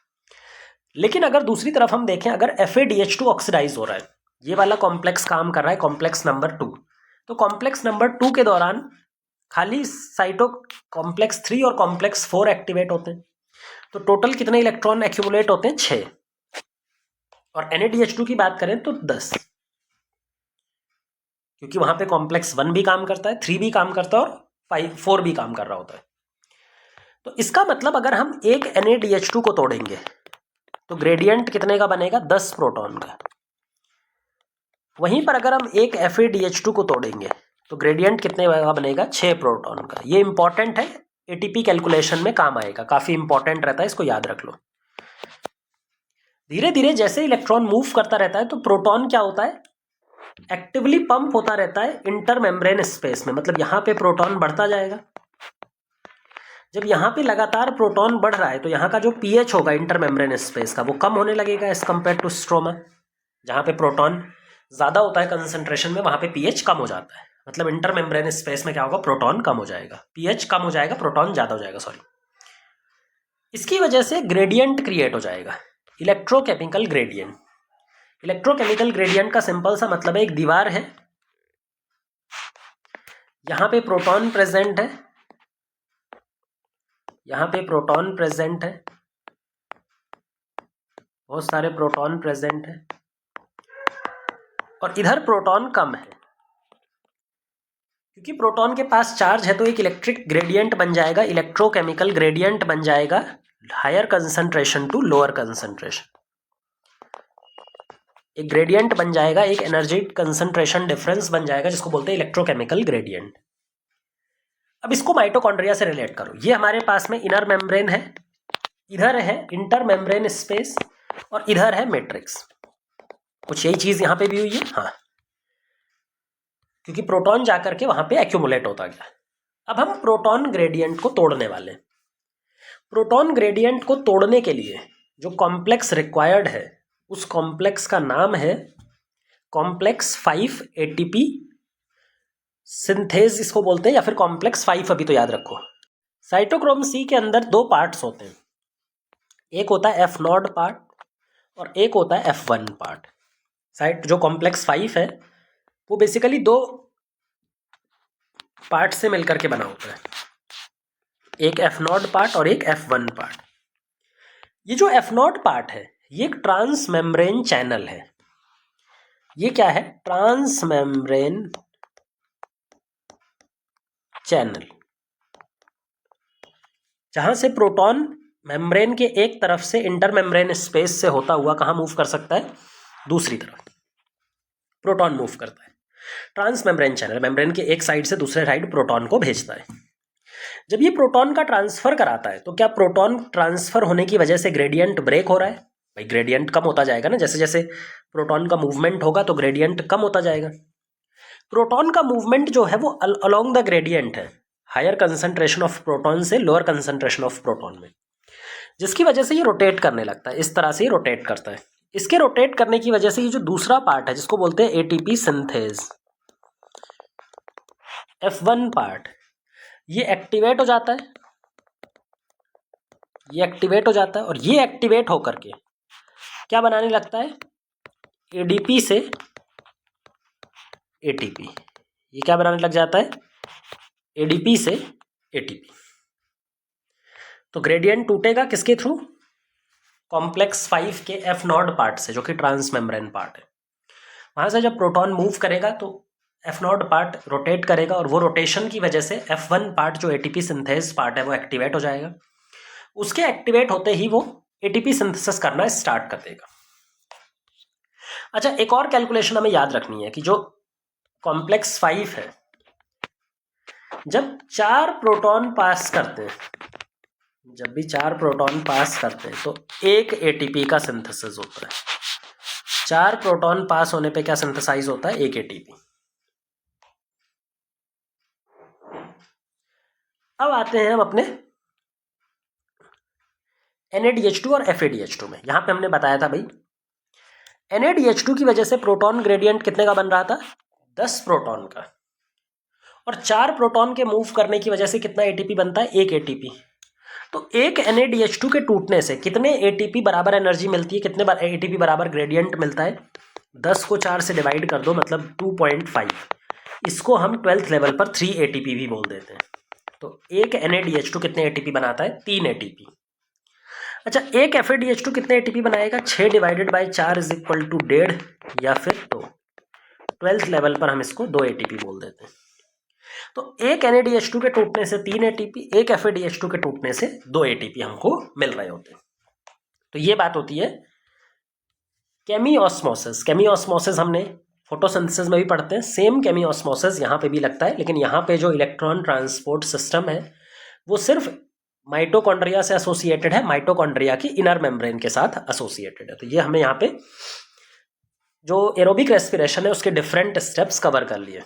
लेकिन अगर दूसरी तरफ हम देखें, अगर FADH2 ऑक्सीडाइज हो रहा है, ये वाला कॉम्प्लेक्स काम कर रहा है, कॉम्प्लेक्स नंबर 2, तो कॉम्प्लेक्स नंबर 2 के दौरान खाली साइटो कॉम्प्लेक्स 3 और कॉम्प्लेक्स 4 एक्टिवेट होते हैं। तो टोटल कितने इलेक्ट्रॉन एक्यूमुलेट होते हैं, 6। और NADH2 की बात करें तो 10, क्योंकि वहां पे कॉम्प्लेक्स 1 भी काम करता है, 3 भी काम करता है, और 4 भी काम कर रहा होता है। तो इसका मतलब अगर हम एक NADH2 को तोड़ेंगे तो ग्रेडियंट कितने का बनेगा, 10 प्रोटॉन का। वहीं पर अगर हम एक FADH2 को तोड़ेंगे तो ग्रेडियंट कितने का बनेगा, 6 प्रोटॉन का। ये इंपॉर्टेंट है, ATP कैलकुलेशन में काम आएगा, काफी इंपॉर्टेंट रहता है, इसको याद रख लो। धीरे धीरे जैसे इलेक्ट्रॉन मूव करता रहता है तो प्रोटॉन क्या होता है, एक्टिवली पंप होता रहता है इंटर मेम्ब्रेन स्पेस में। मतलब यहां पे प्रोटॉन बढ़ता जाएगा। जब यहाँ पे लगातार प्रोटॉन बढ़ रहा है तो यहाँ का जो pH होगा इंटर मेम्ब्रेन स्पेस का, वो कम होने लगेगा एज कम्पेयर टू स्ट्रोमा। जहाँ पे प्रोटॉन ज्यादा होता है कंसंट्रेशन में, वहां पे pH कम हो जाता है। मतलब इंटर मेम्ब्रेन स्पेस में क्या होगा, प्रोटॉन कम हो जाएगा, pH कम हो जाएगा, प्रोटॉन ज्यादा हो जाएगा, सॉरी। इसकी वजह से ग्रेडियंट क्रिएट हो जाएगा, इलेक्ट्रोकेमिकल ग्रेडियंट। इलेक्ट्रोकेमिकल ग्रेडियंट का सिंपल सा मतलब है, एक दीवार है, यहाँ पे प्रोटॉन प्रेजेंट है, यहाँ पे प्रोटॉन प्रेजेंट है, बहुत सारे प्रोटॉन प्रेजेंट है, और इधर प्रोटॉन कम है। क्योंकि प्रोटॉन के पास चार्ज है तो एक इलेक्ट्रिक ग्रेडियंट बन जाएगा, इलेक्ट्रोकेमिकल ग्रेडियंट बन जाएगा, higher concentration to lower concentration. एक ग्रेडियंट बन जाएगा, एक एनर्जी कंसंट्रेशन डिफरेंस बन जाएगा, जिसको बोलते हैं इलेक्ट्रोकेमिकल ग्रेडियंट। अब इसको माइटोकॉन्ड्रिया से रिलेट करो। ये हमारे पास में इनर मेम्ब्रेन है, इधर है इंटर मेम्ब्रेन स्पेस, और इधर है मैट्रिक्स। कुछ यही चीज यहां पे भी हुई है, हाँ, क्योंकि प्रोटॉन जाकर के वहां पे एक्यूमुलेट होता गया। अब हम प्रोटॉन ग्रेडियंट को तोड़ने वाले हैं। प्रोटॉन ग्रेडियंट को तोड़ने के लिए जो कॉम्प्लेक्स रिक्वायर्ड है, उस कॉम्प्लेक्स का नाम है कॉम्प्लेक्स 5 ATP सिंथेज, इसको बोलते हैं, या फिर कॉम्प्लेक्स 5। अभी तो याद रखो, साइटोक्रोम C के अंदर 2 पार्ट्स होते हैं, एक होता है F0 पार्ट और एक होता है F1 पार्ट। साइट जो कॉम्प्लेक्स 5 है वो बेसिकली 2 पार्ट से मिलकर के बना होता है। एक F0 पार्ट और एक F1 पार्ट। ये जो F0 पार्ट है ये एक ट्रांस मेम्ब्रेन चैनल है। ये क्या है? ट्रांस मेम्ब्रेन चैनल, जहां से प्रोटॉन मेम्ब्रेन के एक तरफ से इंटर मेम्ब्रेन स्पेस से होता हुआ कहां मूव कर सकता है? दूसरी तरफ प्रोटॉन मूव करता है। ट्रांस मेम्ब्रेन चैनल मेम्ब्रेन के एक साइड से दूसरे साइड प्रोटॉन को भेजता है। जब ये प्रोटॉन का ट्रांसफर कराता है तो क्या प्रोटॉन ट्रांसफर होने की वजह से ग्रेडियंट ब्रेक हो रहा है? भाई ग्रेडियंट कम होता जाएगा ना, जैसे जैसे प्रोटॉन का मूवमेंट होगा तो ग्रेडियंट कम होता जाएगा। प्रोटॉन का मूवमेंट जो है वो अलोंग द ग्रेडियंट है, हायर कंसंट्रेशन ऑफ प्रोटॉन से लोअर कंसंट्रेशन ऑफ प्रोटॉन में, जिसकी वजह से ये रोटेट करने लगता है। इस तरह से ये रोटेट करता है। इसके रोटेट करने की वजह से ये जो दूसरा पार्ट है जिसको बोलते हैं एटीपी सिंथेज, F1 पार्ट, ये एक्टिवेट हो जाता है। ये एक्टिवेट हो जाता है और ये एक्टिवेट होकर के क्या बनाने लगता है? एडीपी से एटीपी। ये क्या बनाने लग जाता है? एडीपी से एटीपी। तो ग्रेडियंट टूटेगा किसके थ्रू? कॉम्प्लेक्स 5 के F0 पार्ट से, जो कि ट्रांस मेम्ब्रेन पार्ट है। वहां से जब प्रोटॉन मूव करेगा तो F0 पार्ट रोटेट करेगा और वो रोटेशन की वजह से F1 पार्ट जो एटीपी सिंथेस पार्ट है वो एक्टिवेट हो जाएगा। उसके एक्टिवेट होते ही वो एटीपी सिंथेसिस करना स्टार्ट कर देगा। अच्छा, एक और कैलकुलेशन हमें याद रखनी है कि जो कॉम्प्लेक्स 5 है, जब 4 प्रोटॉन पास करते हैं, जब भी 4 प्रोटॉन पास करते हैं तो एक एटीपी का सिंथेसिस होता है। 4 प्रोटॉन पास होने पे क्या सिंथेसाइज होता है? एक एटीपी। अब आते हैं हम अपने NADH2 और FADH2 में। यहां पे हमने बताया था भाई NADH2 की वजह से प्रोटॉन ग्रेडियंट कितने का बन रहा था? 10 प्रोटॉन का। और 4 प्रोटॉन के मूव करने की वजह से कितना एटीपी बनता है? एक एटीपी। तो एक NADH2 के टूटने से कितने एटीपी बराबर एनर्जी मिलती है? कितने एटीपी बराबर ग्रेडियंट मिलता है? 10 को 4 से डिवाइड कर दो, मतलब 2.5। इसको हम 12th लेवल पर 3 एटीपी भी बोल देते हैं। तो एक NADH2 कितने एटीपी बनाता है? 3 एटीपी। अच्छा, एक FADH2 कितने एटीपी बनाएगा? 6 divided by 4 is equal to 1.5 या फिर 2। 12th लेवल पर हम इसको 2 एटीपी बोल देते हैं। तो एक NADH2 के टूटने से 3 एटीपी, एक FADH2 के टूटने से 2 एटीपी हमको मिल रहे होते हैं। तो ये बात होती है केमिओस्मोसिस। केमिओस्मोसिस हमने फोटोसिंथेसिस में भी पढ़ते हैं, सेम केमिओस्मोसिस यहाँ पे भी लगता है, लेकिन यहाँ पे जो इलेक्ट्रॉन ट्रांसपोर्ट सिस्टम है वो सिर्फ माइटोकॉन्ड्रिया से एसोसिएटेड है, माइटोकॉन्ड्रिया की इनर मेम्ब्रेन के साथ एसोसिएटेड है। तो ये हमें यहाँ पे जो एरोबिक रेस्पिरेशन है उसके डिफरेंट स्टेप्स कवर कर लिए।